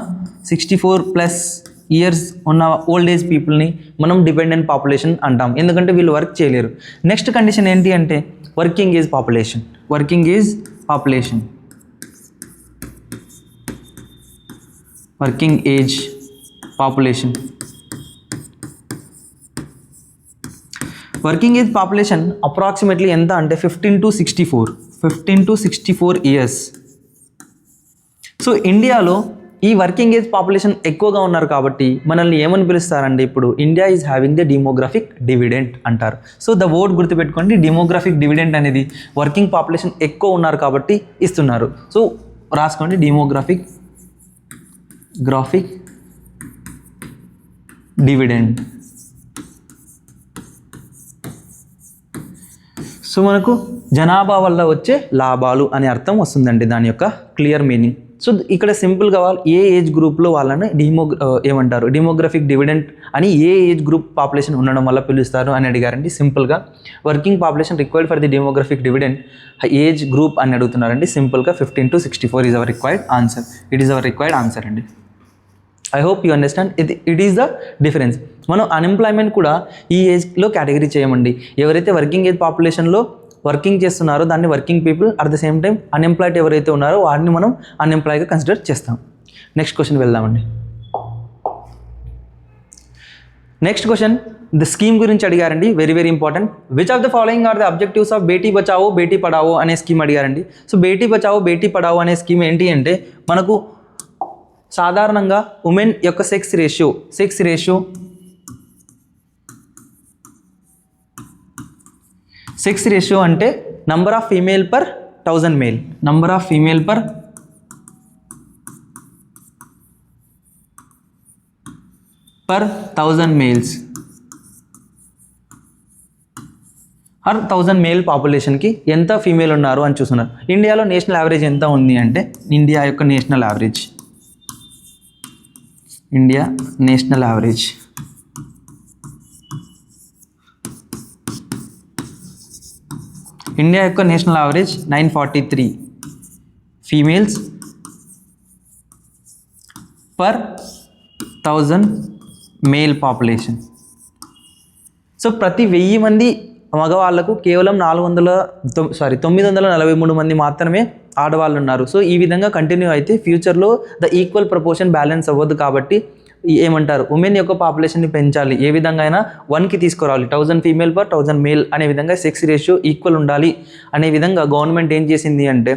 64+ years ఉన్న ఓల్డ్ ఏజ్ పీపుల్ని మనం డిపెండెంట్ పాపులేషన్ అంటాం, ఎందుకంటే వీళ్ళు వర్క్ చేయలేరు. నెక్స్ట్ కండిషన్ ఏంటి అంటే working age population. Working age population approximately ఎంత అంటే 15 to 64 years. సో ఇండియాలో ఈ వర్కింగ్ ఏజ్ పాపులేషన్ ఎక్కువగా ఉన్నారు కాబట్టి మనల్ని ఏమని పిలుస్తారండి ఇప్పుడు, India is having the demographic dividend అంటారు. సో ద వర్డ్ గుర్తుపెట్టుకోండి, డెమోగ్రఫిక్ డివిడెంట్ అనేది వర్కింగ్ పాపులేషన్ ఎక్కువ ఉన్నారు కాబట్టి ఇస్తున్నారు. సో రాసుకోండి డెమోగ్రఫిక్ డివిడెంట్. సో మనకు జనాభా వల్ల వచ్చే లాభాలు అనే అర్థం వస్తుందండి దాని యొక్క క్లియర్ మీనింగ్. సో ఇక్కడ సింపుల్గా వాళ్ళు ఏ ఏజ్ గ్రూప్లో వాళ్ళని డెమోగ్రఫిక్ డివిడెంట్ అని ఏ ఏజ్ గ్రూప్ పాపులేషన్ ఉండడం వల్ల పిలుస్తారు అని అడిగారండి. సింపుల్గా working population required for the demographic dividend age group అని అడుగుతున్నారండి. సింపుల్గా 15 to 64 is our required answer. It is our required answer అండి. I hope you understand. It is the difference. మనం అన్ఎంప్లాయ్మెంట్ కూడా ఈ ఏజ్లో కేటగిరీ చేయమండి. ఎవరైతే వర్కింగ్ ఏజ్ పాపులేషన్లో వర్కింగ్ చేస్తున్నారో దాన్ని working people, at the same time unemployed ఎవరైతే ఉన్నారో వారిని మనం అన్ఎంప్లాయ్గా కన్సిడర్ చేస్తాం. నెక్స్ట్ క్వశ్చన్ వెళ్దామండి. నెక్స్ట్ క్వశ్చన్ ద స్కీమ్ గురించి అడిగారండి, very very important. Which of the following are the objectives of Beti Bachao Beti Padhao అనే స్కీమ్ అడిగారండి. సో బేటీ బచావో బేటీ పడావో అనే స్కీమ్ ఏంటి అంటే మనకు సాధారణంగా ఉమెన్ యొక్క సెక్స్ రేషియో అంటే number of female per 1000 male, number of female per 1000 males are 1000 male పాపులేషన్కి ఎంత ఫీమేల్ ఉన్నారు అని చూస్తున్నారు. ఇండియాలో నేషనల్ యావరేజ్ ఎంత ఉంది అంటే ఇండియా యొక్క national average India national average India యొక్క national average 943 females per 1000 male population. So ప్రతి 1000 మంది మగవాళ్ళకు కేవలం 943 మంది మాత్రమే ఆడవాళ్ళు ఉన్నారు. సో ఈ విధంగా కంటిన్యూ అయితే ఫ్యూచర్లో ద ఈక్వల్ ప్రపోర్షన్ బ్యాలెన్స్ అవ్వదు. కాబట్టి ఏమంటారు, ఉమెన్ యొక్క పాపులేషన్ని పెంచాలి, ఏ విధంగా అయినా 1కి తీసుకురావాలి, 1000 ఫీమేల్ పర్ 1000 మేల్ అనే విధంగా సెక్స్ రేషియో ఈక్వల్ ఉండాలి అనే విధంగా గవర్నమెంట్ ఏం చేసింది అంటే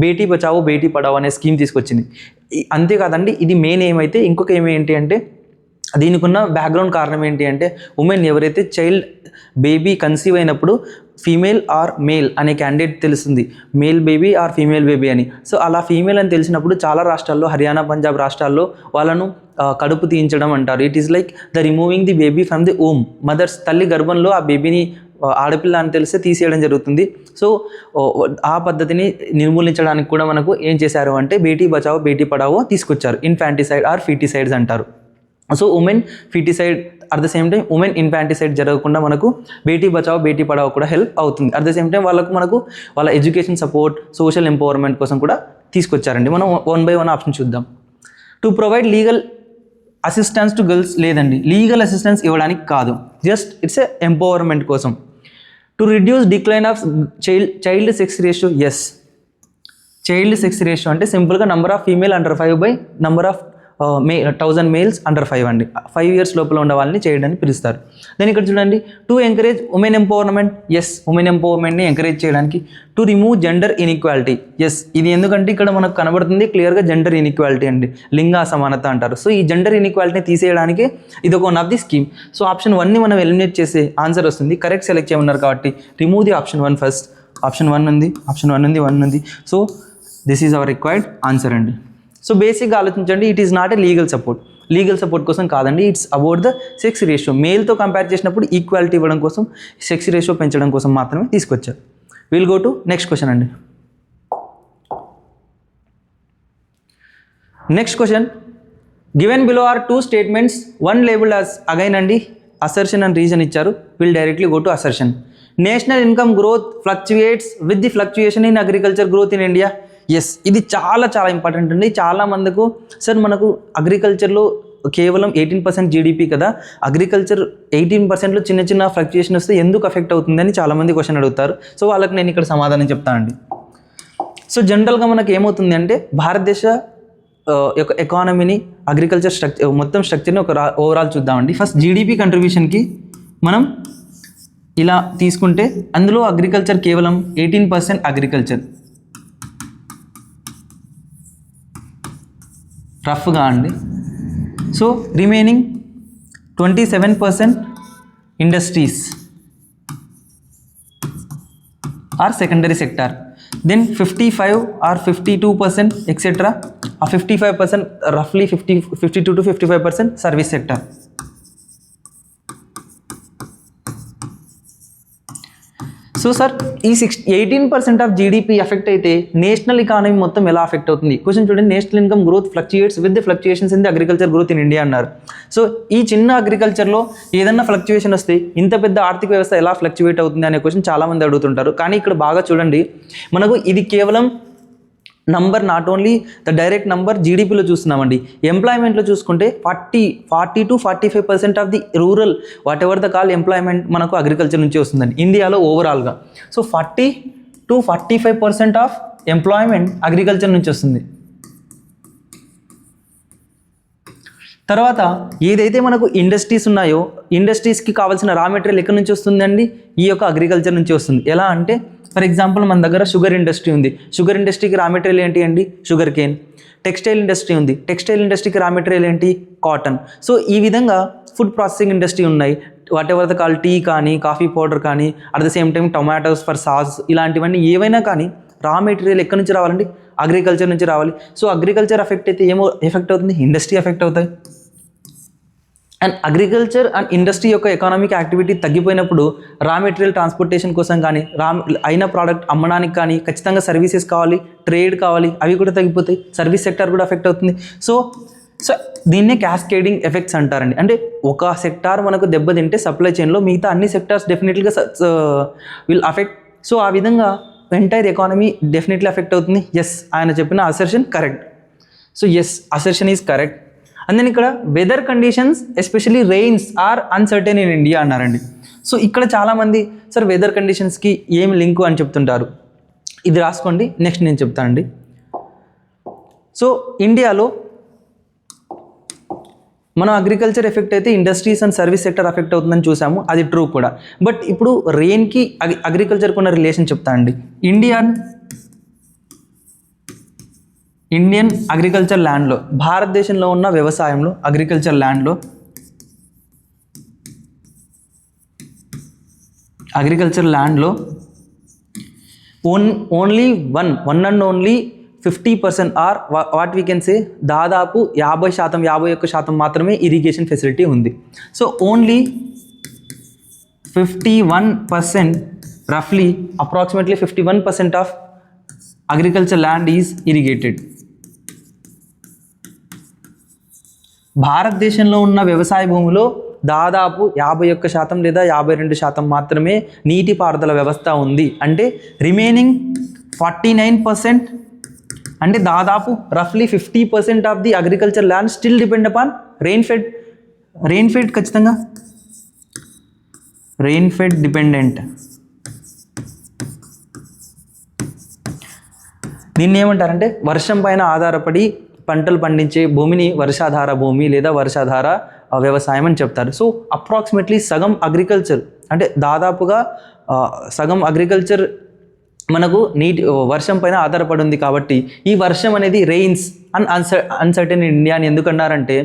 బేటీ బచావో బేటీ పడావో అనే స్కీమ్ తీసుకొచ్చింది. అంతేకాదండి, ఇది మెయిన్ ఏమైతే ఇంకొక ఏమేంటి అంటే దీనికి ఉన్న బ్యాక్గ్రౌండ్ కారణం ఏంటి అంటే ఉమెన్ ఎవరైతే బేబీ కన్సీవ్ అయినప్పుడు ఫీమేల్ ఆర్ మేల్ అనే క్యాండిడేట్ తెలుస్తుంది, male baby or female baby అని. సో అలా ఫీమేల్ అని తెలిసినప్పుడు చాలా రాష్ట్రాల్లో, హర్యానా, పంజాబ్ రాష్ట్రాల్లో వాళ్ళను కడుపు తీయించడం అంటారు. It is like the removing the baby from the womb. Mothers తల్లి గర్భంలో ఆ బేబీని ఆడపిల్ల అని తెలిస్తే తీసేయడం జరుగుతుంది. సో ఆ పద్ధతిని నిర్మూలించడానికి కూడా మనకు ఏం చేశారు అంటే బేటీ బచావో బేటీ పడావో తీసుకొచ్చారు. ఇన్ఫాంటిసైడ్ ఆర్ ఫీటిసైడ్స్ అంటారు. So women foeticide at the same time women infanticide జరగకుండా మనకు బేటీ బచావో బేటీ పడావో కూడా హెల్ప్ అవుతుంది. అట్ ద సేమ్ టైం మనకు వాళ్ళ ఎడ్యుకేషన్ సపోర్ట్, సోషల్ ఎంపవర్మెంట్ కోసం కూడా తీసుకొచ్చారండి. మనం 1 by 1 ఆప్షన్ చూద్దాం. To provide legal assistance to girls, లేదండి, లీగల్ అసిస్టెన్స్ ఇవ్వడానికి కాదు, జస్ట్ ఇట్స్ ఎ ఎంపవర్మెంట్ కోసం. To reduce decline of child sex ratio, yes. Child sex ratio అంటే సింపుల్గా number of female under 5 by number of 1000 males under 5 అండి. 5 years లోపల ఉన్న వాళ్ళని చేయడానికి పిలుస్తారు. దెన్ ఇక్కడ చూడండి, to encourage women empowerment, yes, women ఎంపవర్మెంట్ని ఎంకరేజ్ చేయడానికి. To remove gender inequality, yes. ఇది ఎందుకంటే ఇక్కడ మనకు కనబడుతుంది క్లియర్గా జెండర్ ఇన్ఈక్వాలిటీ అండి, లింగ అసమానత అంటారు. సో ఈ జెండర్ ఇన్ఈక్వాలిటీని తీసేయడానికి ఇది ఒక 1 of the scheme. So option 1ని మనం ఎలిమినేట్ చేసే ఆన్సర్ వస్తుంది. కరెక్ట్ సెలెక్ట్ చేయమన్నారు కాబట్టి remove the option 1 first. Option 1 ఉంది, ఆప్షన్ 1 ఉంది, 1 ఉంది. So this is our required answer అండి. సో బేసిక్గా ఆలోచించండి, it is not a legal support. Legal support కోసం కాదండి, it's about the sex ratio. మేల్తో కంపేర్ చేసినప్పుడు ఈక్వాలిటీ ఇవ్వడం కోసం, సెక్స్ రేషియో పెంచడం కోసం మాత్రమే తీసుకొచ్చారు. Will go to next question అండి. Next question, given below are 2 statements, one labelled as, again అండి అసర్షన్ అండ్ రీజన్ ఇచ్చారు. Will directly go to assertion. National income growth fluctuates with the fluctuation in agriculture growth in India, yes. ఇది చాలా చాలా important అండి. చాలా మందికు sir మనకు అగ్రికల్చర్లో కేవలం 18% GDP కదా, అగ్రికల్చర్ 18%లో చిన్న చిన్న ఫ్లక్చుయేషన్ వస్తే ఎందుకు అఫెక్ట్ అవుతుందని చాలామంది క్వశ్చన్ అడుగుతారు. సో వాళ్ళకి నేను ఇక్కడ సమాధానం చెప్తానండి. సో జనరల్గా మనకు ఏమవుతుంది అంటే భారతదేశ యొక్క ఎకానమీని, అగ్రికల్చర్ మొత్తం స్ట్రక్చర్ని ఒక ఓవరాల్ చూద్దామండి. ఫస్ట్ జీడిపి కంట్రిబ్యూషన్కి మనం ఇలా తీసుకుంటే అందులో అగ్రికల్చర్ కేవలం 18% అగ్రికల్చర్, రఫ్గా అండి. So remaining 27% industries or secondary sector. Then 55 or 52% etcetera. ఆ 55% రఫ్లీ 52 to 55% service sector. So sir ఈ 18% ఆఫ్ జీడిపి ఎఫెక్ట్ అయితే నేషనల్ ఎకానమీ మొత్తం ఎలా ఎఫెక్ట్ అవుతుంది? క్వశ్చన్ చూడండి, national income growth fluctuates with the fluctuations in the agriculture growth in India అన్నారు. సో ఈ చిన్న అగ్రికల్చర్లో ఏదన్నా ఫ్లక్చుయేషన్ వస్తే ఇంత పెద్ద ఆర్థిక వ్యవస్థ ఎలా ఫ్లక్చుయేట్ అవుతుంది అనే క్వశ్చన్ చాలామంది అడుగుతుంటారు. కానీ ఇక్కడ బాగా చూడండి, మనకు ఇది కేవలం number, not only the direct number జీడిపిలో చూస్తున్నామండి. ఎంప్లాయ్మెంట్లో చూసుకుంటే 40 to 45% of the rural whatever the call employment మనకు అగ్రికల్చర్ నుంచి వస్తుందండి ఇండియాలో ఓవరాల్గా. So 40 to 45% of employment agriculture నుంచి వస్తుంది. తర్వాత ఏదైతే మనకు ఇండస్ట్రీస్ ఉన్నాయో, ఇండస్ట్రీస్కి కావాల్సిన రా మెటీరియల్ ఎక్కడి నుంచి వస్తుందండి? ఈ యొక్క అగ్రికల్చర్ నుంచి వస్తుంది. ఎలా అంటే ఫర్ ఎగ్జాంపుల్ మన దగ్గర షుగర్ ఇండస్ట్రీ ఉంది. షుగర్ ఇండస్ట్రీకి రా మెటీరియల్ ఏంటి అండి? Sugar cane. టెక్స్టైల్ ఇండస్ట్రీ ఉంది. టెక్స్టైల్ ఇండస్ట్రీకి రా మెటీరియల్ ఏంటి? కాటన్. సో ఈ విధంగా ఫుడ్ ప్రాసెసింగ్ ఇండస్ట్రీ ఉన్నాయి. Whatever the call tea కానీ, కాఫీ పౌడర్ కానీ, at the same time tomatoes for sauce, ఇలాంటివన్నీ ఏవైనా కానీ రా మెటీరియల్ ఎక్కడి నుంచి రావాలండి? అగ్రికల్చర్ నుంచి రావాలి. సో అగ్రికల్చర్ ఎఫెక్ట్ అయితే ఏమో ఎఫెక్ట్ అవుతుంది? ఇండస్ట్రీ ఎఫెక్ట్ అవుతాయి. అండ్ అగ్రికల్చర్ అండ్ ఇండస్ట్రీ యొక్క ఎకానమిక్ యాక్టివిటీ తగ్గిపోయినప్పుడు రా మెటీరియల్ ట్రాన్స్పోర్టేషన్ కోసం కానీ, అయిన ప్రోడక్ట్ అమ్మడానికి కానీ ఖచ్చితంగా సర్వీసెస్ కావాలి, ట్రేడ్ కావాలి, అవి కూడా తగ్గిపోతాయి. సర్వీస్ సెక్టర్ కూడా ఎఫెక్ట్ అవుతుంది. సో దీన్నే క్యాస్కేడింగ్ ఎఫెక్ట్స్ అంటారండి. అంటే ఒక సెక్టార్ మనకు దెబ్బతింటే సప్లై చైన్లో మిగతా అన్ని సెక్టార్స్ డెఫినెట్లీగా విల్ అఫెక్ట్. సో ఆ విధంగా ఎంటైర్ ఎకానమీ డెఫినెట్లీ అఫెక్ట్ అవుతుంది. ఎస్, ఆయన చెప్పిన assertion correct. So yes, assertion is correct. And then ఇక్కడ weather conditions especially rains are uncertain in India అన్నారండి. సో ఇక్కడ చాలామంది సార్ వెదర్ కండిషన్స్కి ఏం లింకు అని చెప్తుంటారు. ఇది రాసుకోండి, నెక్స్ట్ నేను చెప్తానండి. సో ఇండియాలో మనం అగ్రికల్చర్ ఎఫెక్ట్ అయితే industries and service sector effect అవుతుందని చూసాము, అది ట్రూ కూడా. బట్ ఇప్పుడు రెయిన్కి అగ్రికల్చర్కి ఉన్న రిలేషన్ చెప్తానండి. ఇండియన్ అగ్రికల్చర్ ల్యాండ్లో, భారతదేశంలో ఉన్న వ్యవసాయంలో అగ్రికల్చర్ ల్యాండ్లో only one and only 50% or what we can say దాదాపు 51% మాత్రమే ఇరిగేషన్ ఫెసిలిటీ ఉంది. సో ఓన్లీ 51%, రఫ్లీ approximately 51% of agriculture land is irrigated. భారతదేశంలో ఉన్న వ్యవసాయ భూమిలో దాదాపు 51% లేదా 52% మాత్రమే నీటిపారుదల వ్యవస్థ ఉంది. అంటే రిమైనింగ్ 49%, అంటే దాదాపు రఫ్లీ 50% of the agriculture land still depend upon rainfed ఖచ్చితంగా రెయిన్ఫెడ్ డిపెండెంట్. దీన్ని ఏమంటారంటే వర్షం పైన ఆధారపడి పంటలు పండించే భూమిని వర్షాధార భూమి లేదా వర్షాధార వ్యవసాయం అని చెప్తారు. సో అప్రాక్సిమేట్లీ సగం అగ్రికల్చర్, అంటే దాదాపుగా సగం అగ్రికల్చర్ మనకు వర్షం పైన ఆధారపడి ఉంది. కాబట్టి ఈ వర్షం అనేది రెయిన్స్ అన్సర్టెన్ ఇన్ ఇండియా అని ఎందుకన్నారంటే,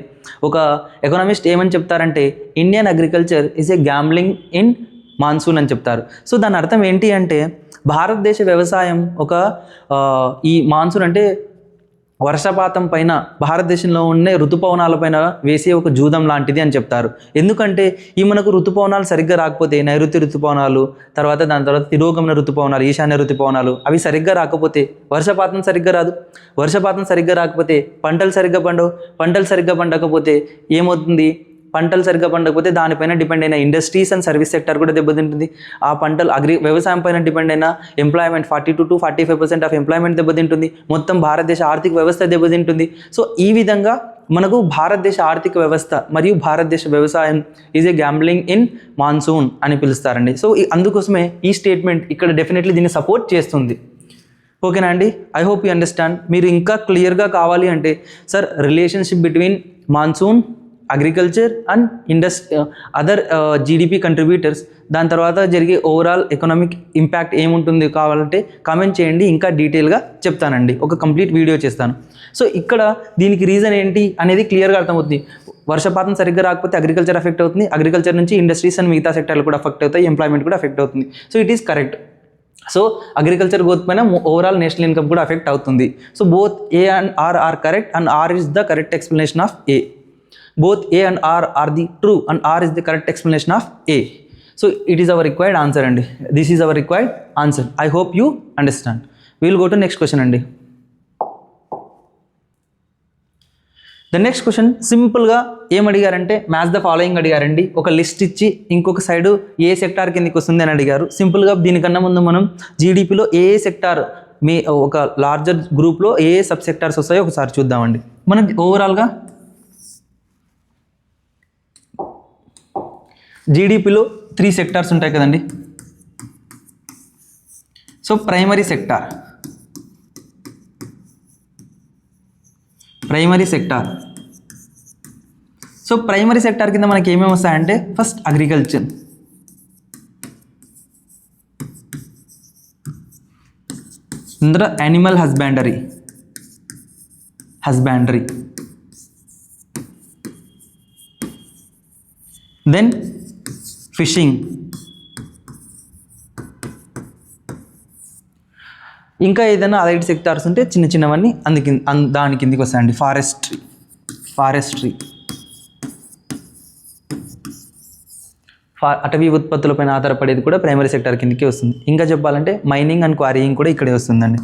ఒక ఎకనామిస్ట్ ఏమని చెప్తారంటే Indian agriculture is a gambling in monsoon అని చెప్తారు. సో దాని అర్థం ఏంటి అంటే భారతదేశ వ్యవసాయం ఈ మాన్సూన్ అంటే వర్షపాతం పైన భారతదేశంలో ఉన్న ఋతుపవనాల పైన వేసే ఒక జూదం లాంటిది అని చెప్తారు. ఎందుకంటే ఈ మనకు ఋతుపవనాలు సరిగ్గా రాకపోతే, నైరుతి ఋతుపవనాలు, దాని తర్వాత తిరోగమన ఋతుపవనాలు, ఈశాన్య ఋతుపవనాలు, అవి సరిగ్గా రాకపోతే వర్షపాతం సరిగ్గా రాదు. వర్షపాతం సరిగ్గా రాకపోతే పంటలు సరిగ్గా పండకపోతే ఏమవుతుంది? పంటలు సరిగ్గా పండకపోతే దానిపైన డిపెండ్ అయిన ఇండస్ట్రీస్ అండ్ సర్వీస్ సెక్టర్ కూడా దెబ్బతింటుంది. ఆ పంటలు వ్యవసాయం పైన డిపెండ్ అయిన ఎంప్లాయ్మెంట్ 42 to 45% ఆఫ్ ఎంప్లాయ్మెంట్ దెబ్బతింటుంది. మొత్తం భారతదేశ ఆర్థిక వ్యవస్థ దెబ్బతింటుంది. సో ఈ విధంగా మనకు భారతదేశ ఆర్థిక వ్యవస్థ మరియు భారతదేశ వ్యవసాయం is a gambling in monsoon అని పిలుస్తారండి. సో అందుకోసమే ఈ స్టేట్మెంట్ ఇక్కడ డెఫినెట్లీ దీన్ని సపోర్ట్ చేస్తుంది. ఓకేనా అండి? I hope you understand. మీరు ఇంకా క్లియర్గా కావాలి అంటే sir relationship between monsoon, agriculture and other GDP contributors, దాని తర్వాత జరిగే ఓవరాల్ ఎకనామిక్ ఇంపాక్ట్ ఏముంటుంది కావాలంటే కామెంట్ చేయండి, ఇంకా డీటెయిల్గా చెప్తానండి, ఒక కంప్లీట్ వీడియో చేస్తాను. సో ఇక్కడ దీనికి రీజన్ ఏంటి అనేది క్లియర్గా అర్థమవుతుంది. వర్షపాతం సరిగ్గా రాకపోతే అగ్రికల్చర్ ఎఫెక్ట్ అవుతుంది, అగ్రికల్చర్ నుంచి ఇండస్ట్రీస్ అండ్ మిగతా సెక్టర్లు కూడా ఎఫెక్ట్ అవుతాయి, ఎంప్లాయ్మెంట్ కూడా ఎఫెక్ట్ అవుతుంది. So it is correct. So agriculture growth పైన ఓవరాల్ నేషనల్ ఇన్కమ్ కూడా ఎఫెక్ట్ అవుతుంది. So both A and R R correct and R is the correct explanation of A. Both A and R are the true and R is the correct explanation of A. So it is our required answer and this is our required answer. I hope you understand. We will go to next question and the next question సింపుల్గా ఏం అడిగారంటే match the following అడిగారండి. ఒక list ఇచ్చి ఇంకొక side ఏ sector కిందకి వస్తుంది అని అడిగారు. సింపుల్గా దీనికన్నా ముందు మనం జీడిపిలో ఏ సెక్టార్ ఒక లార్జర్ గ్రూప్లో ఏ సబ్ సెక్టార్స్ వస్తాయో ఒకసారి చూద్దామండి. మనం ఓవరాల్గా జీడిపిలో 3 సెక్టార్స్ ఉంటాయి కదండి. So primary sector so primary sector కింద మనకి ఏమేమి వస్తాయంటే ఫస్ట్ అగ్రికల్చర్, ఇందులో యానిమల్ హస్బెండరీ, దెన్ ఫిషింగ్, ఇంకా ఏదైనా అదైట్ సెక్టార్స్ ఉంటే చిన్న చిన్నవన్నీ దాని కిందికి వస్తాయండి. ఫారెస్ట్రీ అటవీ ఉత్పత్తులపైన ఆధారపడేది కూడా ప్రైమరీ సెక్టార్ కిందకి వస్తుంది. ఇంకా చెప్పాలంటే మైనింగ్ అండ్ క్వారీయింగ్ కూడా ఇక్కడే వస్తుందండి.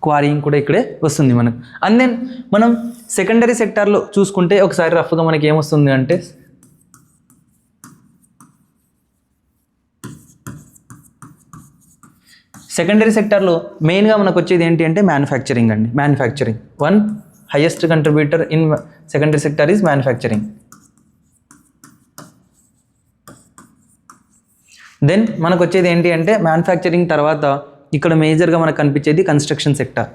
క్వారీయింగ్ కూడా ఇక్కడే వస్తుంది మనకు. అండ్ దెన్ మనం సెకండరీ సెక్టార్లో చూసుకుంటే ఒకసారి రఫ్గా మనకి ఏమొస్తుంది అంటే సెకండరీ సెక్టార్లో మెయిన్గా మనకు వచ్చేది ఏంటి అంటే మ్యానుఫ్యాక్చరింగ్ అండి. Manufacturing 1 highest contributor in secondary sector is manufacturing. Then మనకు వచ్చేది ఏంటి అంటే మ్యానుఫ్యాక్చరింగ్ తర్వాత ఇక్కడ మేజర్గా మనకు కనిపించేది కన్స్ట్రక్షన్ సెక్టార్.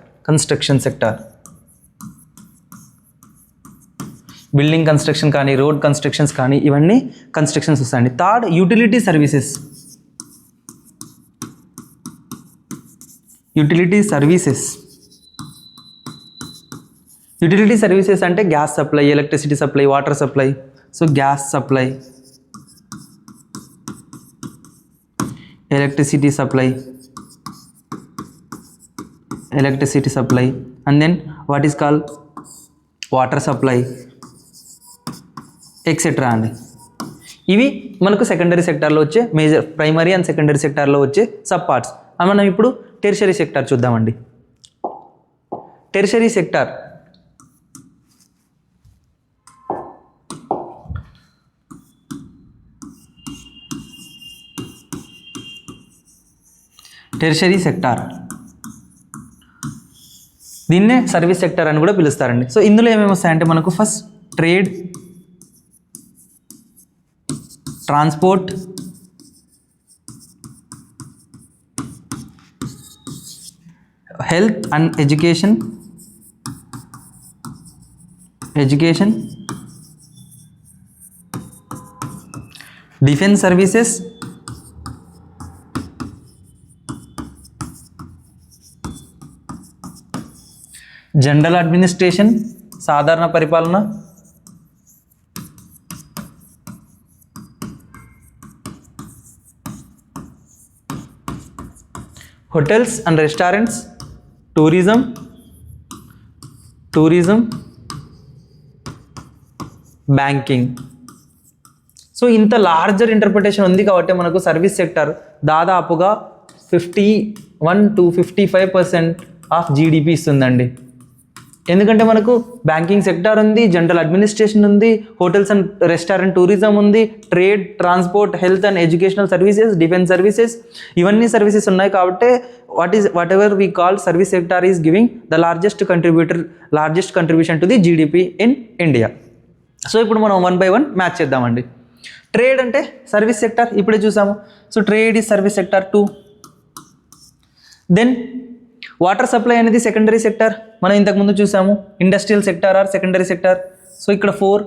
బిల్డింగ్ కన్స్ట్రక్షన్ కానీ రోడ్ కన్స్ట్రక్షన్స్ కానీ ఇవన్నీ కన్స్ట్రక్షన్స్ వస్తాయండి. Third utility services. Utility services అంటే gas supply, electricity supply, water supply. So gas supply, electricity supply, and then what is called water supply, etc. అండి. ఇవి మనకు secondary సెక్టార్లో వచ్చే మేజర్, ప్రైమరీ అండ్ సెకండరీ సెక్టార్లో వచ్చే సబ్ పార్ట్స్. మనం ఇప్పుడు టెర్షరీ సెక్టార్ చూద్దామండి. టెర్షరీ సెక్టార్ దీన్నే సర్వీస్ సెక్టర్ అని కూడా పిలుస్తారండి. సో ఇందులో ఏమేమి వస్తాయంటే మనకు first trade, transport, health and education, defence services, general administration, సాధారణ పరిపాలన, hotels and restaurants, tourism, banking. So ఇంత లార్జర్ ఇంటర్ప్రిటేషన్ ఉంది కాబట్టి మనకు సర్వీస్ సెక్టర్ దాదాపుగా 51 to 55% ఆఫ్ జీడిపి ఇస్తుందండి. ఎందుకంటే మనకు బ్యాంకింగ్ సెక్టార్ ఉంది, జనరల్ అడ్మినిస్ట్రేషన్ ఉంది, హోటల్స్ అండ్ రెస్టారెంట్, టూరిజం ఉంది, trade, transport, health and educational services, defence services, ఇవన్నీ సర్వీసెస్ ఉన్నాయి. కాబట్టి whatever we call service sector is giving the largest contribution to the GDP in India. So ఇప్పుడు మనం 1 by 1 match చేద్దామండి. Trade అంటే service sector ఇప్పుడే చూసాము. So trade is service sector 2. Then water supply అనేది secondary sector, మనం ఇంతకుముందు చూసాము. Industrial sector or secondary sector. So ఇక్కడ 4.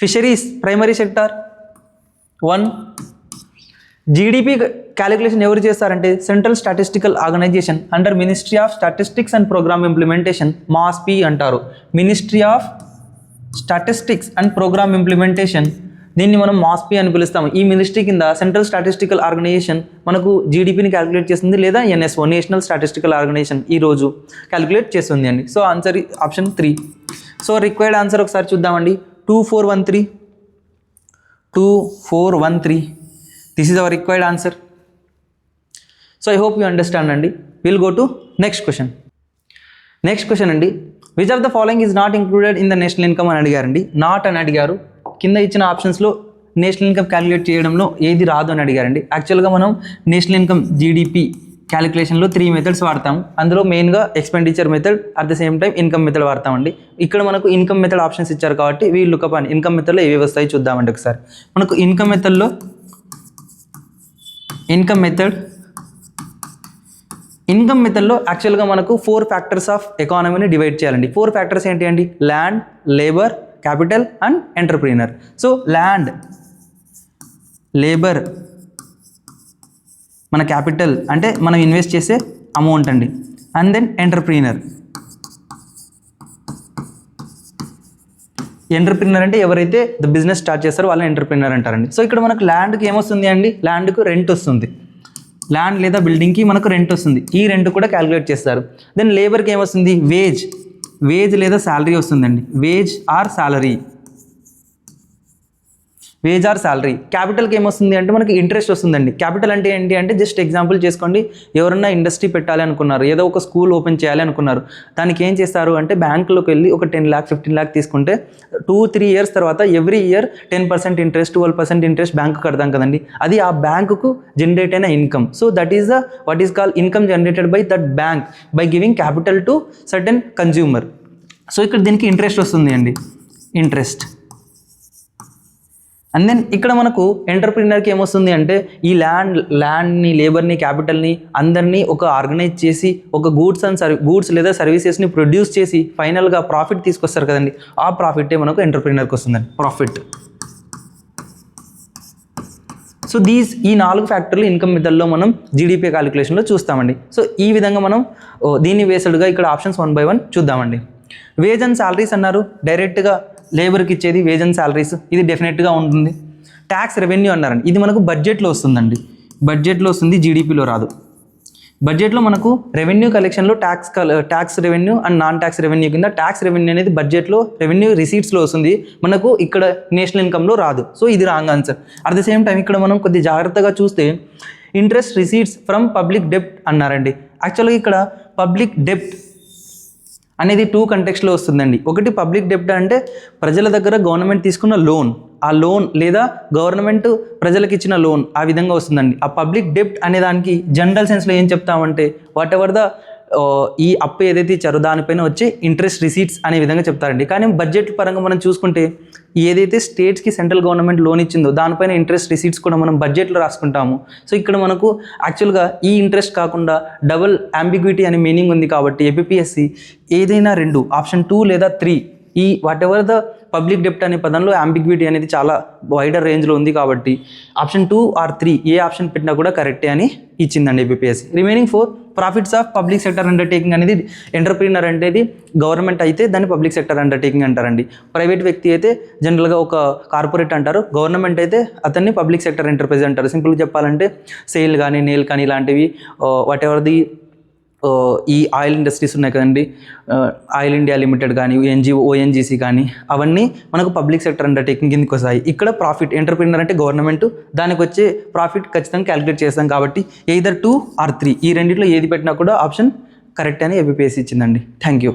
Fisheries primary sector 1. GDP calculation ఎవరు చేస్తారంటే central statistical organisation under ministry of statistics and programme implementation, MoSPI అంటారు. Ministry of statistics and programme implementation, దీన్ని మనం మాస్పీ అని పిలుస్తాము. ఈ మినిస్ట్రీ కింద సెంట్రల్ స్టాటిస్టికల్ ఆర్గనైజేషన్ మనకు జీడిపిని క్యాలిక్యులేట్ చేస్తుంది, లేదా ఎన్ఎస్ఓ నేషనల్ స్టాటిస్టికల్ ఆర్గనైజేషన్ ఈరోజు క్యాలిక్యులేట్ చేస్తుంది అండి. So answer option 3. So required answer ఒకసారి చూద్దామండి. 2413. This is our required answer. So I hope you understand అండి. Will go to next question అండి. Which of the following is not included in the national income అని అడిగారండి. Not అని అడిగారు. కింద ఇచ్చిన ఆప్షన్స్లో నేషనల్ ఇన్కమ్ క్యాలిక్యులేట్ చేయడంలో ఏది రాదు అని అడిగారండి. యాక్చువల్గా మనం నేషనల్ ఇన్కమ్ జీడిపి క్యాలిక్యులేషన్లో 3 మెథడ్స్ వాడతాము. అందులో మెయిన్గా expenditure method, at the same time income method వాడతామండి. ఇక్కడ మనకు ఇన్కమ్ మెథడ్ ఆప్షన్స్ ఇచ్చారు కాబట్టి వీ లుకప్ అని ఇన్కమ్ మెథడ్లో ఏవి వస్తాయి చూద్దామండి ఒకసారి. మనకు ఇన్కమ్ మెథడ్లో యాక్చువల్గా మనకు 4 ఫ్యాక్టర్స్ ఆఫ్ ఎకానమీని డివైడ్ చేయాలండి. 4 ఫ్యాక్టర్స్ ఏంటి అండి? Land, labour, capital and entrepreneur. So land, labour మన క్యాపిటల్ అంటే మనం ఇన్వెస్ట్ చేసే అమౌంట్ అండి. అండ్ దెన్ ఎంటర్ప్రీనర్ అంటే ఎవరైతే ద బిజినెస్ స్టార్ట్ చేస్తారో వాళ్ళని ఎంటర్ప్రీనర్ అంటారండి. సో ఇక్కడ మనకు ల్యాండ్కి ఏమొస్తుంది అండి? ల్యాండ్కు రెంట్ వస్తుంది. ల్యాండ్ లేదా బిల్డింగ్కి మనకు రెంట్ వస్తుంది. ఈ రెంట్ కూడా క్యాలిక్యులేట్ చేస్తారు. దెన్ లేబర్కి ఏమొస్తుంది? వేజ్ లేదా శాలరీ వస్తుందండి. Wage or salary. Wage or salary. క్యాపిటల్కి ఏమొస్తుంది అంటే మనకి ఇంట్రెస్ట్ వస్తుందండి. క్యాపిటల్ అంటే ఏంటి అంటే జస్ట్ ఎగ్జాంపుల్ చేసుకోండి, ఎవరన్నా ఇండస్ట్రీ పెట్టాలి అనుకున్నారు, ఏదో ఒక స్కూల్ ఓపెన్ చేయాలి అనుకున్నారు, దానికి ఏం చేస్తారు అంటే బ్యాంకులోకి వెళ్ళి ఒక 10 lakh 15 lakh తీసుకుంటే 2-3 years తర్వాత every year 10% interest 12% interest bank కడతాం కదండి, అది ఆ బ్యాంకుకు జనరేట్ అయిన income. So that is the what is called income generated by that bank by giving capital to certain consumer. So ఇక్కడ దీనికి ఇంట్రెస్ట్ వస్తుంది అండి, ఇంట్రెస్ట్. అండ్ దెన్ ఇక్కడ మనకు ఎంటర్ప్రీనర్కి ఏమొస్తుంది అంటే ఈ ల్యాండ్ని, లేబర్ని, క్యాపిటల్ని అందరినీ ఒక ఆర్గనైజ్ చేసి ఒక గూడ్స్ లేదా సర్వీసెస్ని ప్రొడ్యూస్ చేసి ఫైనల్గా ప్రాఫిట్ తీసుకొస్తారు కదండి, ఆ ప్రాఫిటే మనకు ఎంటర్ప్రీనర్కి వస్తుందండి, ప్రాఫిట్. సో ఈ 4 ఫ్యాక్టర్లు ఇన్కమ్ మెథడ్లో మనం జీడిపి క్యాలిక్యులేషన్లో చూస్తామండి. సో ఈ విధంగా మనం దీన్ని వేసడుగా ఇక్కడ ఆప్షన్స్ 1 by 1 చూద్దామండి. వేజ్ అండ్ శాలరీస్ అన్నారు, డైరెక్ట్గా లేబర్కి ఇచ్చేది వేజ్ అండ్ శాలరీస్, ఇది డెఫినెట్గా ఉంటుంది. ట్యాక్స్ రెవెన్యూ అన్నారండి, ఇది మనకు బడ్జెట్లో వస్తుందండి, బడ్జెట్లో వస్తుంది, జీడిపిలో రాదు. బడ్జెట్లో మనకు రెవెన్యూ కలెక్షన్లో tax revenue and non tax revenue కింద ట్యాక్స్ రెవెన్యూ అనేది బడ్జెట్లో రెవెన్యూ రిసీట్స్లో వస్తుంది, మనకు ఇక్కడ నేషనల్ ఇన్కమ్లో రాదు. సో ఇది wrong answer. At the same time ఇక్కడ మనం కొద్ది జాగ్రత్తగా చూస్తే ఇంట్రెస్ట్ రిసీట్స్ ఫ్రమ్ పబ్లిక్ డెప్ట్ అన్నారండి. యాక్చువల్గా ఇక్కడ పబ్లిక్ డెప్ట్ అనేది 2 కంటెక్స్ట్లో వస్తుందండి. ఒకటి పబ్లిక్ డెప్ట్ అంటే ప్రజల దగ్గర గవర్నమెంట్ తీసుకున్న లోన్, ఆ లోన్ లేదా గవర్నమెంట్ ప్రజలకు ఇచ్చిన లోన్, ఆ విధంగా వస్తుందండి. ఆ పబ్లిక్ డెప్ట్ అనే దానికి జనరల్ సెన్స్లో ఏం చెప్తామంటే వాట్ ఎవర్ ద ఈ అప్పు ఏదైతే ఇచ్చారో దానిపైన వచ్చే ఇంట్రెస్ట్ రిసీట్స్ అనే విధంగా చెప్తారండి. కానీ బడ్జెట్ పరంగా మనం చూసుకుంటే ఏదైతే స్టేట్స్కి సెంట్రల్ గవర్నమెంట్ లోన్ ఇచ్చిందో దానిపైన ఇంట్రెస్ట్ రిసీట్స్ కూడా మనం బడ్జెట్లో రాసుకుంటాము. సో ఇక్కడ మనకు యాక్చువల్గా ఈ ఇంట్రెస్ట్ కాకుండా డబుల్ అంబిగ్విటీ అనే మీనింగ్ ఉంది కాబట్టి ఏపీఎస్సి ఏదైనా 2 ఆప్షన్ 2 లేదా 3 ఈ వాట్ ఎవర్ ద పబ్లిక్ డెప్ట్ అనే పదంలో అంబిగ్విటీ అనేది చాలా వైడర్ రేంజ్లో ఉంది కాబట్టి ఆప్షన్ 2 or 3 ఏ ఆప్షన్ పెట్టినా కూడా కరెక్టే అని ఇచ్చిందండి APSC. Remaining 4 profits of public sector undertaking అనేది ఎంటర్ప్రీనర్ అంటే గవర్నమెంట్ అయితే దాన్ని పబ్లిక్ సెక్టర్ అండర్టేకింగ్ అంటారండి. ప్రైవేట్ వ్యక్తి అయితే జనరల్గా ఒక కార్పొరేట్ అంటారు, గవర్నమెంట్ అయితే అతన్ని పబ్లిక్ సెక్టర్ ఎంటర్ప్రైజ్ అంటారు. సింపుల్గా చెప్పాలంటే సెయిల్ కానీ, నెయిల్ కానీ ఇలాంటివి వాట్ ఎవర్ ది ఈ ఆయిల్ ఇండస్ట్రీస్ ఉన్నాయి కదండి, ఆయిల్ ఇండియా లిమిటెడ్ కానీ, ఓఎన్జీసీ కానీ, అవన్నీ మనకు పబ్లిక్ సెక్టర్ అండర్టేకింగ్ కిందకి వస్తాయి. ఇక్కడ ప్రాఫిట్ ఎంటర్ప్రీనర్ అంటే గవర్నమెంట్, దానికి వచ్చే ప్రాఫిట్ ఖచ్చితంగా క్యాలిక్యులేట్ చేస్తాం కాబట్టి either 2 or 3 ఈ రెండిట్లో ఏది పెట్టినా కూడా ఆప్షన్ కరెక్ట్ అని ఏపీఎస్సి ఇచ్చిందండి. Thank you.